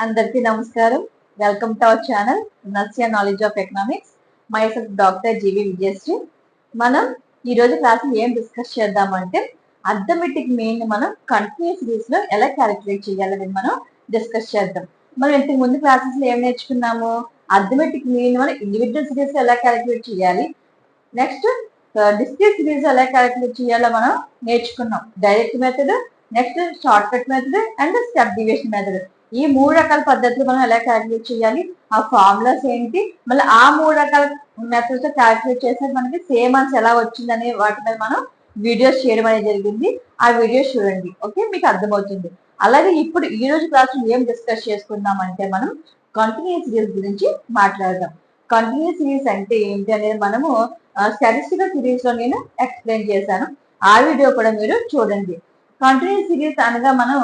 అందరికీ నమస్కారం. Welcome to our channel నర్సియా knowledge of economics. Myself doctor G V Vijayasri. మనం ఈ రోజు క్లాస్ ఏం డిస్కస్ చేద్దామంటే అర్థమెటిక్ మీన్ మనం కంటిన్యూస్ సిరీస్ లో ఎలా క్యాలిక్యులేట్ చేయాలని మనం డిస్కస్ చేద్దాం. మనం ఇంతకు ముందు క్లాసెస్ లో ఏం నేర్చుకున్నాము? అర్థమెటిక్ మీన్ మనం ఇండివిజువల్ సిరీస్ లో ఎలా క్యాలిక్యులేట్ చేయాలి, నెక్స్ట్ డిస్క్రీట్ సిరీస్ ఎలా క్యాలిక్యులేట్ చేయాలో మనం నేర్చుకున్నాం. Direct method, next short cut method and step division method. ఈ మూడు రకాల పద్ధతులు మనం ఎలా క్యాలిక్యులేట్ చేయాలి, ఆ ఫార్ములాస్ ఏంటి, మళ్ళీ ఆ మూడు రకాల మెథడ్స్ క్యాలిక్యులేట్ చేస్తే మనకి సేమ్ ఆన్సర్ ఎలా వచ్చిందనే వాటి మీద మనం వీడియోస్ చేయడం అనేది జరిగింది. ఆ వీడియోస్ చూడండి, ఓకే, మీకు అర్థమవుతుంది. అలాగే ఇప్పుడు ఈ రోజు క్లాస్ ఏం డిస్కస్ చేసుకుందాం అంటే మనం కంటిన్యూస్ సిరీస్ గురించి మాట్లాడదాం. కంటిన్యూస్ సిరీస్ అంటే ఏంటి అనేది మనము స్టాటిస్టికల్ సిరీస్ లో నేను ఎక్స్ప్లెయిన్ చేశాను. ఆ వీడియో కూడా మీరు చూడండి. కంటిన్యూస్ సిరీస్ అనగా మనం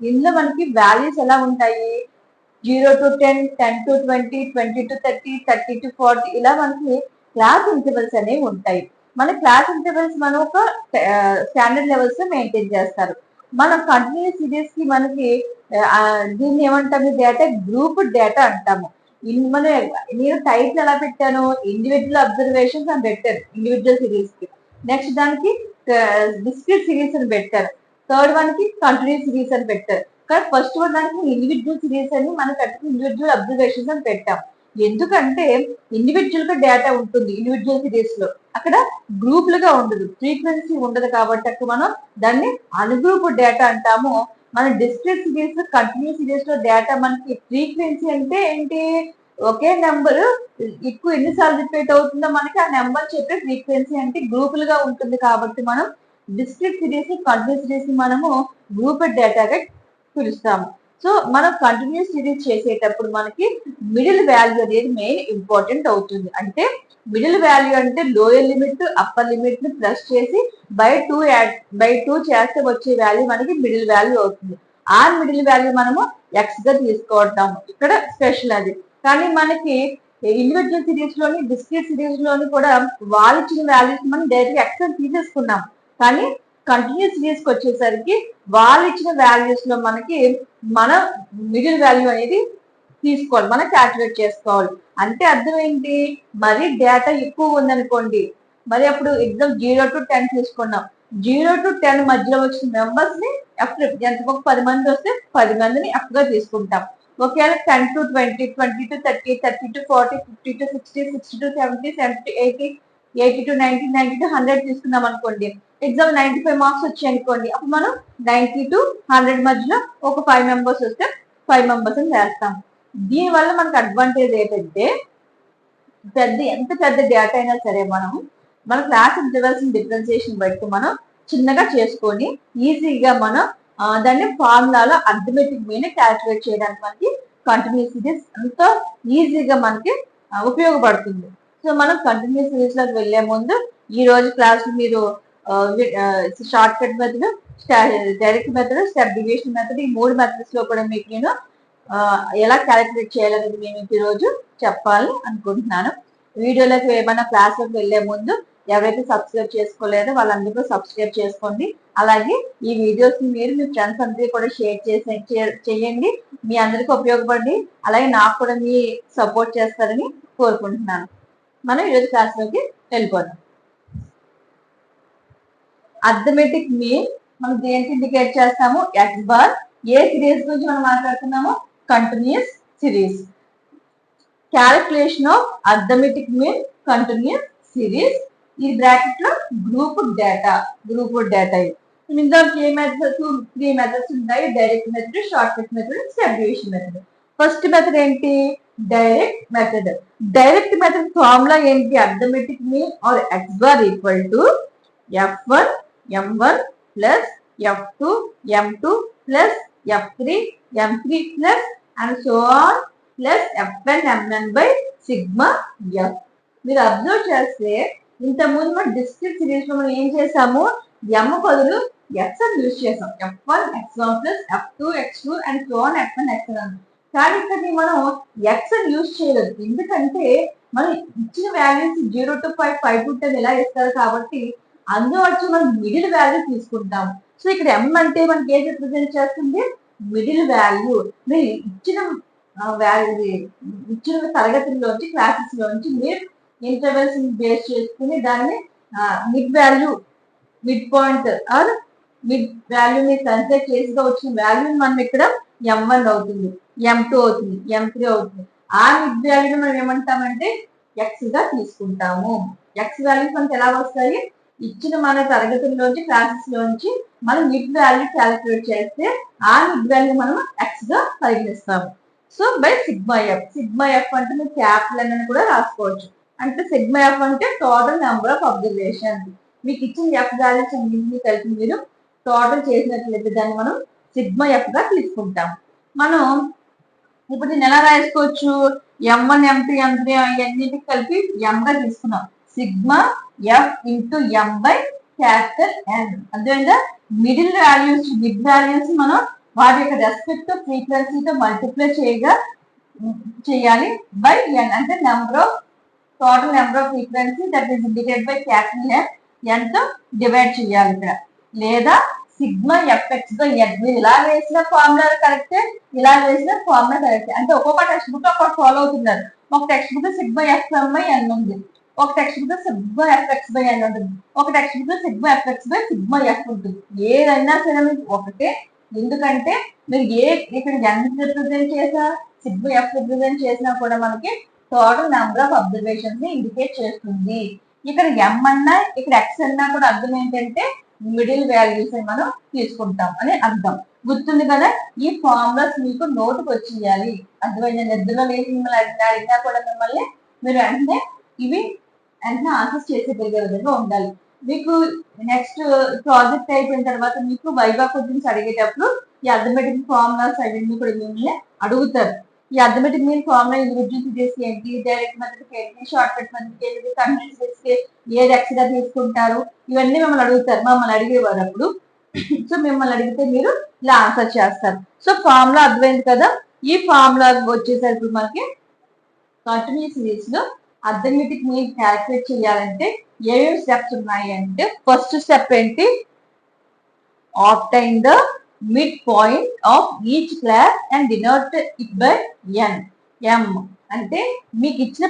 ఇందులో మనకి వాల్యూస్ ఎలా ఉంటాయి, 0 to 10, 10 to 20, 20 to 30, 30 to 40 ఇలా మనకి క్లాస్ ఇంటర్వెల్స్ అనేవి ఉంటాయి. మన క్లాస్ ఇంటర్వెల్స్ మనం ఒక స్టాండర్డ్ లెవెల్స్ మెయింటైన్ చేస్తారు. మన కంటిన్యూస్ సిరీస్ కి మనకి దీన్ని ఏమంటాము, డేటా గ్రూప్ డేటా అంటాము. నేను టైటిల్ ఎలా పెట్టాను, ఇండివిజువల్ అబ్జర్వేషన్స్ అని పెట్టాను ఇండివిజువల్ సిరీస్ కి. నెక్స్ట్ దానికి డిస్క్రీట్ సిరీస్ అని పెట్టారు. థర్డ్ వన్ కి కంటిన్యూస్ సిరీస్ అని పెట్టారు. కానీ ఫస్ట్ వన్ దానికి ఇండివిజువల్ సిరీస్ అని మనం పెట్టుకుని ఇండివిజువల్ అబ్జర్వేషన్స్ అని పెట్టాం. ఎందుకంటే ఇండివిజువల్ గా డేటా ఉంటుంది ఇండివిజువల్ సిరీస్ లో, అక్కడ గ్రూపులుగా ఉండదు, ఫ్రీక్వెన్సీ ఉండదు. కాబట్టి అక్కడ మనం దాన్ని అన్గ్రూప్ డేటా అంటాము. మన డిస్క్రీట్ సిరీస్, కంటిన్యూస్ సిరీస్ లో డేటా మనకి ఫ్రీక్వెన్సీ అంటే ఏంటి, ఒకే నెంబర్ ఎక్కువ ఎన్నిసార్లు రిపీట్ అవుతుందో మనకి ఆ నెంబర్ చెప్పే ఫ్రీక్వెన్సీ అంటే గ్రూపులుగా ఉంటుంది. కాబట్టి మనం డిస్క్రీట్ సిరీస్, కంటిన్యూస్ సిరీస్ మనము గ్రూప్ డేటాగా పిలుస్తాము. సో మనం కంటిన్యూస్ సిరీస్ చేసేటప్పుడు మనకి మిడిల్ వాల్యూ అనేది మెయిన్ ఇంపార్టెంట్ అవుతుంది. అంటే మిడిల్ వాల్యూ అంటే లోయర్ లిమిట్ అప్పర్ లిమిట్ ని ప్లస్ చేసి బై టూ చేస్తే వచ్చే వాల్యూ మనకి మిడిల్ వాల్యూ అవుతుంది. ఆ మిడిల్ వాల్యూ మనము ఎక్స్ గా తీసుకుంటాము. ఇక్కడ స్పెషల్ అది. కానీ మనకి ఇండివిజువల్ సిరీస్ లోని డిస్క్రీట్ సిరీస్ లోని కూడా వాళ్ళు ఇచ్చిన వాల్యూస్ మనం డైరెక్ట్ ఎక్స్ అని తీసేసుకున్నాం. కానీ కంటిన్యూస్ సిరీస్ కి వచ్చేసరికి వాళ్ళు ఇచ్చిన వాల్యూస్ లో మనకి మన మిడిల్ వాల్యూ అనేది తీసుకోవాలి, మనం క్యాల్కులేట్ చేసుకోవాలి. అంటే అర్థం ఏంటి, మరి డేటా ఎక్కువ ఉందనుకోండి, మరి అప్పుడు ఎగ్జామ్ 0 to 10 తీసుకున్నాం, 0 to 10 మధ్యలో వచ్చిన మెంబర్స్ ని ఎఫ్, ఎంత 10 మంది వస్తే 10 మందిని ఎఫ్ గా తీసుకుంటాం. ఒకవేళ 10 to 20, 20 to 30, 30 to 40, 50 to 60, 60 to 70, 70 to 80, 80 to 90, 90 to 100 తీసుకున్నాం అనుకోండి. ఎగ్జామ్ 95 మార్క్స్ వచ్చాయి అనుకోండి, అప్పుడు మనం 90 to 100 మధ్యలో ఒక 5 మెంబర్స్ వస్తే 5 మెంబర్స్ అని వేస్తాం. దీనివల్ల మనకు అడ్వాంటేజ్ ఏంటంటే ఎంత పెద్ద డేటా అయినా సరే మన క్లాస్ ఇంటర్వెల్స్ డిఫరెన్సియేషన్ బట్టి మనం చిన్నగా చేసుకొని ఈజీగా మనం దాన్ని ఫార్ములాలో అర్థమెటిక్ మీన్ క్యాల్కులేట్ చేయడానికి మనకి కంటిన్యూస్ సిరీస్ ఎంతో ఈజీగా మనకి ఉపయోగపడుతుంది. సో మనం కంటిన్యూస్ సిరీస్ లోకి వెళ్లే ముందు ఈ రోజు క్లాస్ మీరు short cut method, direct method, step division method, ఈ మూడు మెథడ్స్ లో కూడా మీకు నేను ఎలా క్యాలిక్యులేట్ చేయాలనేది నేను ఈ రోజు చెప్పాలని అనుకుంటున్నాను. వీడియోలోకి ఏమైనా క్లాస్లోకి వెళ్లే ముందు ఎవరైతే సబ్స్క్రైబ్ చేసుకోలేదో వాళ్ళందరూ సబ్స్క్రైబ్ చేసుకోండి. అలాగే ఈ వీడియోస్ మీరు మీ ఫ్రెండ్స్ అందరికీ కూడా షేర్ చేయండి. మీ అందరికీ ఉపయోగపడి అలాగే నాకు కూడా మీ సపోర్ట్ చేస్తారని కోరుకుంటున్నాను. మనం ఈరోజు క్లాస్లోకి వెళ్ళిపోదాం. అర్థమెటిక్ మీన్ మనం దేనికి ఇండికేట్ చేస్తాము, ఎక్స్ బార్. ఏ సిరీస్ గురించి మనం మాట్లాడుతున్నాము, continuous series. Calculation of arithmetic mean continuous series. ఈ బ్రాకెట్ లో గ్రూప్ డేటా ఇందులోకి ఏ మెథడ్స్, 3 మెథడ్స్ ఉంటాయి. Direct method, short cut method, step division method. First method ఏంటి, direct method. Direct method formula ఏంటి, arithmetic mean or x bar equal to f1 m1 plus f2 m2 plus f3 m3 plus and so on plus fn mn by sigma f. మీరు observe చేస్తే ఇంతకుముందు మనం discrete series లో మనం ఏం చేసాము, m బదులు x అని యూజ్ చేసాం. f1 x1 plus f2 x2 and so on fn xn. కానీ ఇక్కడ మనం x అని యూజ్ చేయలేదు. ఎందుకంటే మనం ఇచ్చిన వాల్యూస్ 0 to 5, 5 to 10 ఇలా ఇస్తారు. కాబట్టి అందులో వచ్చి మనం మిడిల్ వాల్యూ తీసుకుంటాము. సో ఇక్కడ m అంటే మనకి ఏది రిప్రజెంట్ చేస్తుంది, మిడిల్ వాల్యూ. మీరు ఇచ్చిన ఇచ్చిన తరగతుల్లోంచి క్లాసెస్ లోంచి మీరు ఇంటర్వెల్స్ బేస్ చేసుకుని దాన్ని mid value, mid point or mid వాల్యూని కన్సిడర్ చేసిగా వచ్చిన వాల్యూ మనం ఇక్కడ M1 అవుతుంది, M2 అవుతుంది, M3 అవుతుంది. ఆ మిడ్ వాల్యూని మనం ఏమంటామంటే ఎక్స్ గా తీసుకుంటాము. ఎక్స్ వాల్యూస్ మనకి ఎలా వస్తాయి? ఇచ్చిన మన తరగతుల్లోంచి క్లాసెస్ లోంచి మనం మిడ్ వాల్యూ క్యాలిక్యులేట్ చేస్తే ఆ మిడ్ వాల్యూ మనం ఎక్స్ గా పరిగణిస్తాము. సో బై సిగ్మా ఎఫ్ అంటే మీరు క్యాపిటల్ అని కూడా రాసుకోవచ్చు. అంటే సిగ్మా ఎఫ్ అంటే టోటల్ నెంబర్ ఆఫ్ అబ్జర్వేషన్. మీకు ఇచ్చిన ఎఫ్ వాల్యూస్ అన్నింటినీ కలిపి మీరు టోటల్ చేసినట్లయితే దాన్ని మనం సిగ్మా ఎఫ్ గా తీసుకుంటాం. మనం ఇప్పుడు దీన్ని ఎలా రాసుకోవచ్చు? M1, M2, M3 అన్నింటికి కలిపి M గా తీసుకున్నాం. Sigma F into M by capital N. అదేవిధంగా మిడ్ వాల్యూస్ మనం వాటి యొక్క రెస్పెక్ట్ ఫ్రీక్వెన్సీతో మల్టిప్లై చేయాలి బై N. అంటే total number off frequency that is indicated by capital N తో డివైడ్ చేయాలి ఇక్కడ. లేదా సిగ్మా ఎఫ్ఎక్స్ బై ఎన్. మీరు ఇలా వేసిన ఫార్ములా కరెక్టే, ఇలా వేసిన ఫార్ములా కరెక్టే. అంటే ఒక్కొక్క టెక్స్ట్ బుక్ ఒక్కొక్క ఫాలో అవుతున్నారు. ఒక text book sigma FM by n ఉంది, ఒక text book sigma FX by n ఉంటుంది, ఒక text book sigma FX by sigma f ఉంటుంది. ఏదైనా సరే మీకు ఒకటే. ఎందుకంటే మీరు ఇక్కడ ఎన్ రిప్రజెంట్ చేసినా సిగ్మా ఎఫ్ రిప్రజెంట్ చేసినా కూడా మనకి టోటల్ నెంబర్ ఆఫ్ అబ్జర్వేషన్స్ ని ఇండికేట్ చేస్తుంది. ఇక్కడ ఎం అన్నా ఇక్కడ ఎక్స్ అన్నా కూడా అర్థం ఏంటంటే మిడిల్ వాల్యూస్ అని మనం తీసుకుంటాం అని అర్థం. గుర్తుంది కదా? ఈ ఫార్ములాస్ మీకు నోటుకు వచ్చేయాలి. అర్థమైంది? నిద్రలో లేచి మిమ్మల్ని అడిగినా కూడా మిమ్మల్ని మీరు వెంటనే ఆన్సర్స్ చేసేగలిగే విధంగా ఉండాలి. మీకు నెక్స్ట్ ప్రాజెక్ట్ అయిపోయిన తర్వాత మీకు వైవా క్వశ్చన్స్ అడిగేటప్పుడు ఈ అర్థమెటిక్ ఫార్ములాస్ అవన్నీ కూడా మిమ్మల్ని అడుగుతారు. ఈ అర్థమెటిక్ మీన్ ఫార్ములా ఇండివిజువల్ ఏంటి, డైరెక్ట్ మెథడ్ ఏంటి, షార్ట్ కట్ మెథడ్ ఏంటి, కంటిన్యూస్ ఏది ఎక్స్ గా తీసుకుంటారు, ఇవన్నీ మమ్మల్ని అడిగేవారు అప్పుడు. సో మిమ్మల్ని అడిగితే మీరు ఇలా ఆన్సర్ చేస్తారు. సో ఫార్ములా అర్థమైంది కదా? ఈ ఫార్ములా వచ్చేసరికి మనకి కంటిన్యూస్ సిరీస్ లో అర్థమెటిక్ మీన్ క్యాలిక్యులేట్ చేయాలంటే ఏమేమి స్టెప్స్ ఉన్నాయి అంటే, ఫస్ట్ స్టెప్ ఏంటి? Obtain the mid point of each class and denote it by n. M అంటే మీకు ఇచ్చిన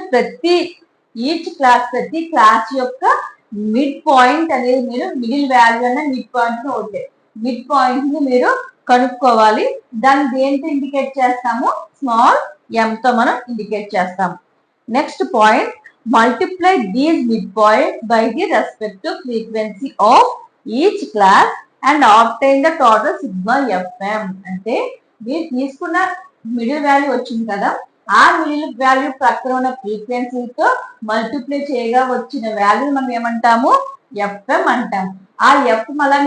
ప్రతి క్లాస్ యొక్క మిడ్ పాయింట్ అనేది మీరు మిడిల్ వాల్యూ అనే మిడ్ పాయింట్ ఒకటే. మిడ్ పాయింట్ ని మీరు కనుక్కోవాలి. దాన్ని దేంతో ఇండికేట్ చేస్తాము? స్మాల్ ఎం తో మనం ఇండికేట్ చేస్తాము. Next point, multiply these mid point by the respective frequency of each class and obtain the total sigma fm. అంటే మీరు తీసుకున్న మిడిల్ వాల్యూ వచ్చింది కదా, ఆ మిడిల్ వాల్యూ ప్రక్కన ఉన్న ఫ్రీక్వెన్సీతో మల్టిప్లై చేయగా వచ్చిన వాల్యూ మనం ఏమంటాము? ఎఫ్ఎం అంటాము. ఆ ఎఫ్ మళ్ళీ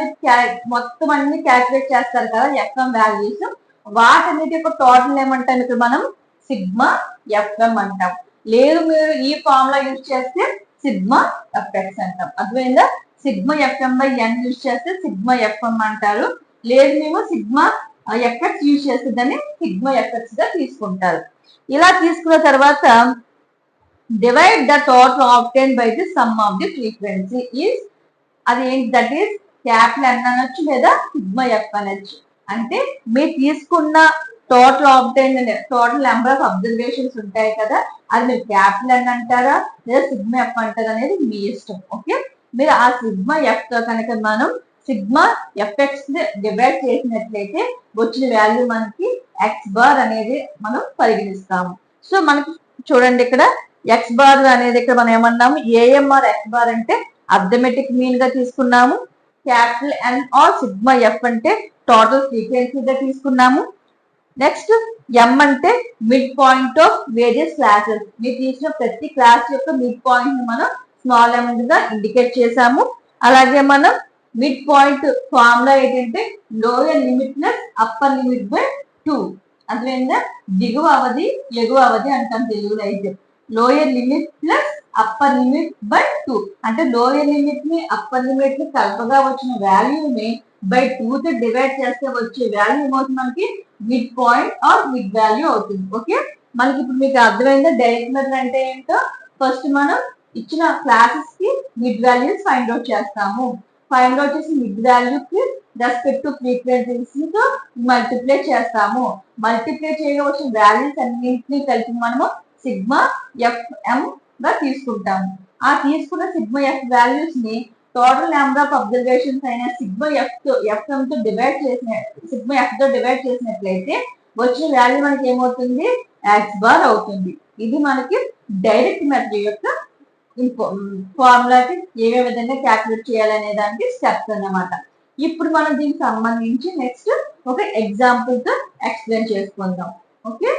మొత్తం అన్ని క్యాల్కులేట్ చేస్తారు కదా ఎఫ్ఎం వాల్యూస్, వాటన్నిటి యొక్క టోటల్ ఏమంటాం ఇక్కడ మనం? సిగ్మా ఎఫ్ఎం అంటాం. లేదు మీరు ఈ ఫార్ములా యూజ్ చేస్తే సిగ్మా ఎఫ్ఎక్స్ అంటాం. అర్థమైందా? Sigma FM by N use చేస్తే సిగ్మా ఎఫ్ఎం అంటారు. లేదు మేము సిగ్మా ఎఫ్ఎక్స్ యూజ్ చేస్తే దాన్ని సిగ్మా ఎఫ్ఎక్స్ గా తీసుకుంటారు. ఇలా తీసుకున్న తర్వాత divide the total obtain by the sum of the frequency is, అది ఏంటి? దట్ ఈస్ క్యాపిటల్ ఎన్ అనొచ్చు లేదా సిగ్మా ఎఫ్ అనొచ్చు. అంటే మీరు తీసుకున్న టోటల్ నెంబర్ ఆఫ్ అబ్జర్వేషన్స్ ఉంటాయి కదా, అది మీరు క్యాపిటల్ ఎన్ అంటారా లేదా సిగ్మా ఎఫ్ అంటారా అనేది మీ ఇష్టం. ఓకే, మీరు ఆ సిగ్మా ఎఫ్ తో కనుక మనం సిగ్మా ఎఫ్ఎక్స్ డివైడ్ చేసినట్లయితే వచ్చిన వాల్యూ మనకి ఎక్స్ బార్ అనేది మనం పరిగణిస్తాము. సో మనకి చూడండి ఇక్కడ ఎక్స్ బార్ అనేది ఇక్కడ మనం ఏమన్నాము? ఏఎంఆర్ ఎక్స్ బార్ అంటే అర్థమెటిక్ మీన్ గా తీసుకున్నాము. Capital N or sigma F అంటే టోటల్ ఫ్రీక్వెన్సీగా తీసుకున్నాము. నెక్స్ట్ ఎం అంటే mid point of various classes. మీరు తీసిన ప్రతి క్లాస్ యొక్క మిడ్ పాయింట్ ని మనం స్మాల్ ఎం గా ఇండికేట్ చేసాము. అలాగే మనం మిడ్ పాయింట్ ఫార్ములా ఏంటంటే lower limit plus upper limit by 2. అదేవిధంగా దిగువ అవధి ఎగువ అవధి అంటాం తెలుగులో అయితే. Lower limit plus upper limit by 2 అంటే లోయర్ లిమిట్ ని అప్పర్ లిమిట్ ని కలపగా వచ్చిన వాల్యూని బై 2 తో డివైడ్ చేస్తే వచ్చే వాల్యూ ఏమవుతుంది? మనకి mid point or mid value అవుతుంది. ఓకే, మనకి ఇప్పుడు మీకు అర్థమైందా డైరెక్ట్ మెథడ్ అంటే ఏంటో? ఫస్ట్ మనం ఇచ్చిన క్లాసెస్ కి మిడ్ వాల్యూస్ ఫైండ్ అవుట్ చేస్తాము. ఫైండ్ అవుట్ చేసి మిడ్ వాల్యూకి రెస్పెక్ట్ టు ఫ్రీక్వెన్సీతో మల్టిప్లై చేస్తాము. మల్టిప్లై చేయవలసిన వాల్యూస్ అన్నింటినీ కలిపి మనము సిగ్మా ఎఫ్ఎం గా తీసుకుంటాము. ఆ తీసుకున్న సిగ్మా ఎఫ్ వాల్యూస్ ని టోటల్ నెంబర్ ఆఫ్ అబ్జర్వేషన్స్ అయిన సిగ్మా ఎఫ్ఎం తో డివైడ్ చేసినట్లయితే వచ్చిన వాల్యూ మనకి ఏమవుతుంది, ఎక్స్ బార్ అవుతుంది. ఇది మనకి డైరెక్ట్ మెథడ్ యొక్క ఫార్ములాకి ఏ విధంగా క్యాల్కులేట్ చేయాలనే దానికి స్టెప్స్ అన్నమాట. ఇప్పుడు మనం దీనికి సంబంధించి నెక్స్ట్ ఒక ఎగ్జాంపుల్ తో ఎక్స్ప్లెయిన్ చేసుకుందాం. ఓకే,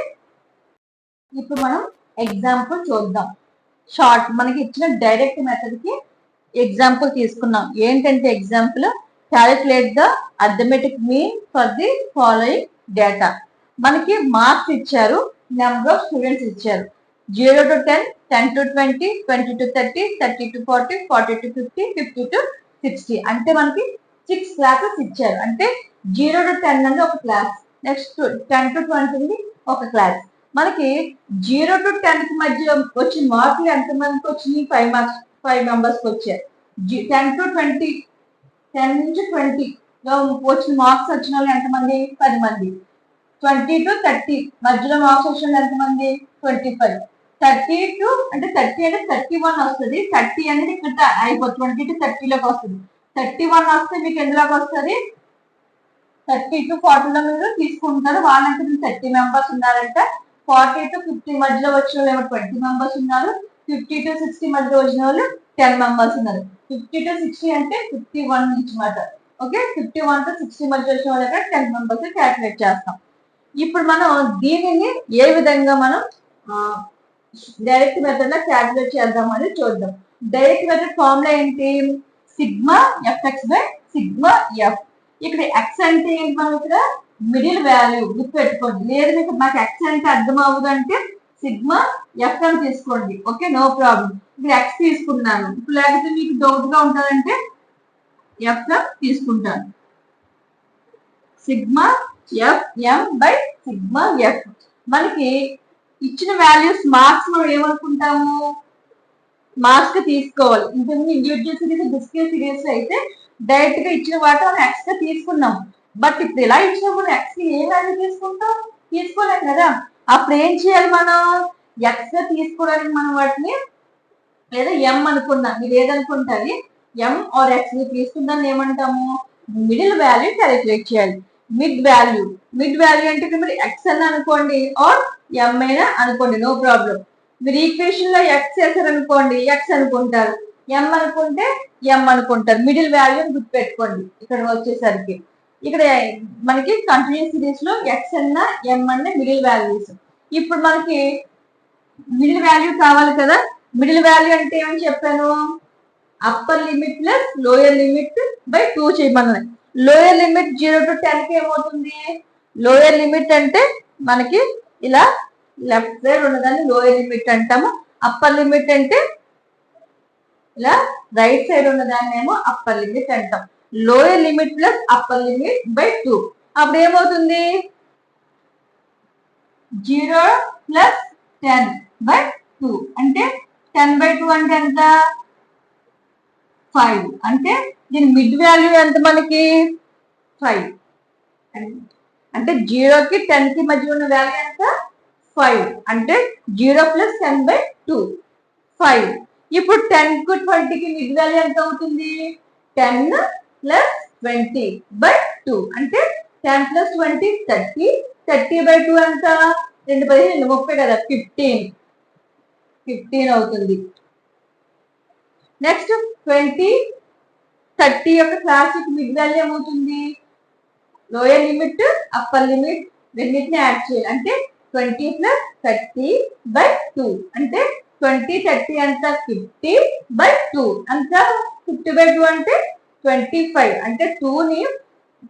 ఇప్పుడు మనం ఎగ్జాంపుల్ చూద్దాం. షార్ట్ మనకి ఇచ్చిన డైరెక్ట్ మెథడ్ కి ఎగ్జాంపుల్ తీసుకున్నాం. ఏంటంటే example, calculate the arithmetic mean for the following data. మనకి మార్క్స్ ఇచ్చారు, నెంబర్ ఆఫ్ స్టూడెంట్స్ ఇచ్చారు. 0 to 10, 10 to 20, 20 to 30, 30 to 40, 40 to 50, 50 to 60. అంటే మనకి 6 క్లాసెస్ ఇచ్చారు. అంటే 0 to 10 అనేది ఒక క్లాస్, నెక్స్ట్ 10 to 20 ఒక క్లాస్. మనకి 0 to 10 కి మధ్య వచ్చిన మార్కులు ఎంతమందికి వచ్చినాయి, 5 మెంబర్స్కి వచ్చాయి. 10 to 20, 10 నుంచి 20 లో వచ్చిన మార్క్స్ వచ్చిన వాళ్ళు ఎంతమంది, 10 మంది. 20 to 30 మధ్యలో మార్క్స్ వచ్చిన వాళ్ళు ఎంతమంది, 25. 30 to అంటే 31 వస్తుంది. 30 అనేది ఇక్కడ అయిపోతుంది, 20 to 30 లోకి వస్తుంది. 31 వస్తే మీకు ఎందులోకి వస్తుంది, 30 to 40 లో మీరు తీసుకుంటారు. వాళ్ళంటే 30 మెంబర్స్ ఉన్నారంట. 40 to 50 మధ్యలో వచ్చిన వాళ్ళు ఏమో 20 మెంబర్స్ ఉన్నారు. 50 to 60 మధ్యలో వచ్చిన వాళ్ళు 10 మెంబర్స్ ఉన్నారు. 50 to 60 అంటే 51 నుంచి మాట. ఓకే, 51 to 60 మధ్య వచ్చిన వాళ్ళు 10 మెంబర్స్ క్యాల్కులేట్ చేస్తాం. ఇప్పుడు మనం దీనిని ఏ విధంగా మనం డైరెక్ట్ మెథడ్ లో క్యాల్కులేట్ చేద్దాం అని చూద్దాం. డైరెక్ట్ మెథడ్ ఫార్ములా ఏంటి, sigma FX by sigma F. ఇక్కడ ఎక్స్ అంటే ఏంటి, మనం ఇక్కడ మిడిల్ వాల్యూ గుర్తు పెట్టుకోండి. లేదు మీకు మాకు ఎక్స్ అంటే అర్థం అవ్వదు అంటే సిగ్మా ఎఫ్ అని తీసుకోండి. Okay, no problem. ఇక్కడ ఎక్స్ తీసుకున్నాను. ఇప్పుడు లేకపోతే మీకు డౌట్ గా ఉంటుందంటే ఎఫ్ తీసుకుంటాను. Sigma F M by sigma F. మనకి ఇచ్చిన వాల్యూస్ మార్క్స్ మనం ఏమనుకుంటాము, మార్క్స్ తీసుకోవాలి. ఇంతకుముందు ఇండివిజువల్ సిరీస్, డిస్క్రీట్ సిరీస్ అయితే డైరెక్ట్ గా ఇచ్చిన వాటి మనం ఎక్స్ గా తీసుకున్నాం. బట్ ఇప్పుడు ఇలా ఇచ్చినప్పుడు ఎక్స్ కి ఏ వాల్యూ తీసుకుంటాం, తీసుకోలేం కదా. అప్పుడు ఏం చేయాలి, మనం ఎక్స్ గా తీసుకోవడానికి మనం వాటిని లేదా ఎం అనుకున్నాం, మీరు ఏదనుకుంటారు ఎం ఆర్ ఎక్స్ తీసుకుందాన్ని ఏమంటాము, మిడిల్ వాల్యూ క్యాలిక్యులేట్ చేయాలి. మిడ్ వాల్యూ అంటే మీరు ఎక్స్ అని అనుకోండి ఆర్ ఎం అయినా అనుకోండి, నో ప్రాబ్లం. మీరు ఈక్వేషన్ లో ఎక్స్ చేశారనుకోండి ఎక్స్ అనుకుంటారు, ఎం అనుకుంటే ఎం అనుకుంటారు. మిడిల్ వాల్యూ గుర్తు పెట్టుకోండి. ఇక్కడ వచ్చేసరికి ఇక్కడ మనకి కంటిన్యూస్ సిరీస్ లో ఎక్స్ అన్న ఎం అన్న మిడిల్ వాల్యూస్. ఇప్పుడు మనకి మిడిల్ వాల్యూ కావాలి కదా. మిడిల్ వాల్యూ అంటే ఏమని చెప్పాను, upper limit plus lower limit by 2 చేయమన్నాను. లోయర్ లిమిట్ 0 to 10 కి ఏమవుతుంది, లోయర్ లిమిట్ అంటే మనకి ఇలా లెఫ్ట్ సైడ్ ఉన్నదాన్ని లోయర్ లిమిట్ అంటాము. అప్పర్ లిమిట్ అంటే ఇలా రైట్ సైడ్ ఉన్నదాన్ని ఏమో అప్పర్ లిమిట్ అంటాం. Lower limit plus upper limit by 2. అప్పుడు ఏమవుతుంది, 0 ప్లస్ 10 బై 2 అంటే 10 by 2 అంటే ఎంత, 5. అంటే దీని మిడ్ వాల్యూ ఎంత మనకి 5. అంటే 0 కి 10 కి మధ్య ఉన్న వాల్యూ ఎంత, 5. అంటే 0 ప్లస్ 10 by 2 5. ఇప్పుడు 10 కు 20 కి మిడ్ వాల్యూ ఎంత అవుతుంది, 10 ప్లస్ 20 by 2 అంటే 10 ప్లస్ 20 30. 30 by 2 ఎంత, 2 15 30 కదా, 15 అవుతుంది. నెక్స్ట్ 20 30 యొక్క క్లాసిక్ మిడ్ వాల్యూ ఏమవుతుంది, లోయర్ లిమిట్ అప్పర్ లిమిట్ రెండింటిని యాడ్ చేయాలి. అంటే 20 ప్లస్ 30 by 2 అంటే 20 30 అంత 50 by 2 అంత 50 by 2 అంటే 25. అంటే 2ని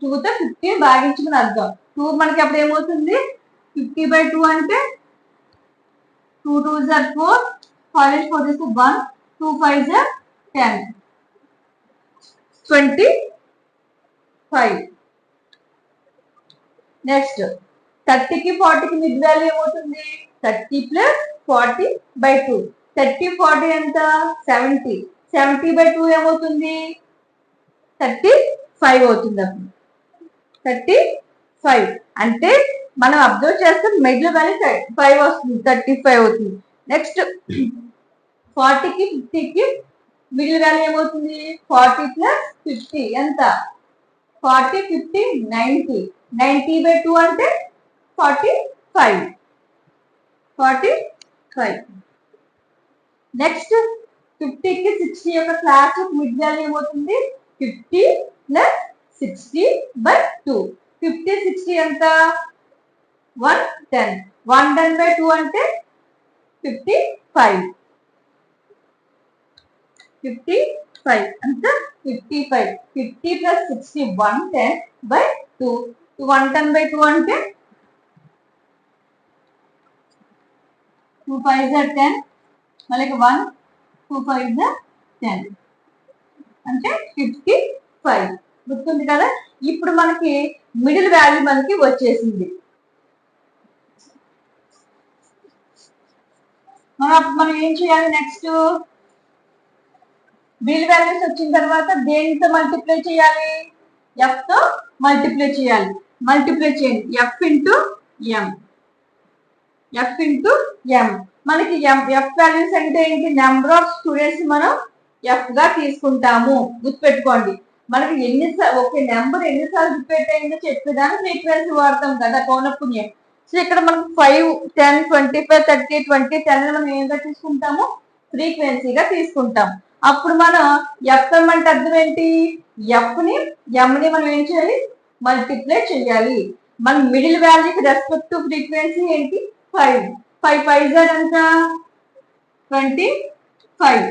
2తో 50 భాగించమని అర్థం. 2 మనకి అప్పుడు ఏమవుతుంది, 50 by 2 అంటే 2 2s are 4, 5 is 4 is 1, 2 5s are 10, 25. Next 30 కి 40 కి మిడ్ వాల్యూ ఏమవుతుంది, 30 ప్లస్ 40 by 2. 30 40 ఎంత, 70. 70 by 2 ఏమవుతుంది, 35. 5 అవుతుంది అప్పుడు 35. అంటే మనం అబ్జర్వ్ చేస్తే మిడిల్ వాల్యూ 5 వస్తుంది, 35 అవుతుంది. నెక్స్ట్ 40కి 50కి మిడిల్ వాల్యూ ఏమవుతుంది? 40 ప్లస్ 50 ఎంత? 40 50 90. 90/2 అంటే 45. నెక్స్ట్ 50కి 60 యొక్క క్లాస్ మిడ్ వాల్యూ ఏమవుతుంది? 50 ప్లస్ 60/2. 50 60 ఎంత? 110. 110/2 అంటే 55. 55 అంత 55. 50 ప్లస్ 60 110/2. 110/2 అంటే 2 5 10, మళ్ళీ 1 2 5 10 అంటే 55. గుర్తుంది కదా? ఇప్పుడు మనకి మిడిల్ వాల్యూ మనకి వచ్చేసింది. మనం ఏం చేయాలి? నెక్స్ట్ మిడిల్ వాల్యూస్ వచ్చిన తర్వాత దేనితో మల్టిప్లై చేయాలి? ఎఫ్ తో మల్టిప్లై చేయాలి. మల్టిప్లై చేయండి. ఎఫ్ ఇంటూ ఎం. మనకి ఎఫ్ వాల్యూస్ అంటే ఏంటి? నెంబర్ ఆఫ్ స్టూడెంట్స్ మనం ఎఫ్ గా తీసుకుంటాము. గుర్తుపెట్టుకోండి. మనకి ఒకే నెంబర్ ఎన్నిసార్లు రిపీట్ అయిందో చెప్పేదాన్ని ఫ్రీక్వెన్సీ వాడతాం కదా, పౌనఃపున్యం. సో ఇక్కడ మనకు 5 10 25 30 20 10 మనం ఏంగా తీసుకుంటాము? ఫ్రీక్వెన్సీగా తీసుకుంటాం. అప్పుడు మనం ఎఫ్ఎం అంటే అర్థం ఏంటి? ఎఫ్ని ఎంని మనం ఏం చేయాలి? మల్టిప్లై చేయాలి. మన మిడిల్ వాల్యూకి రెస్పెక్ట్ టు ఫ్రీక్వెన్సీ ఏంటి? 5. 5 5 ఎంత? 25.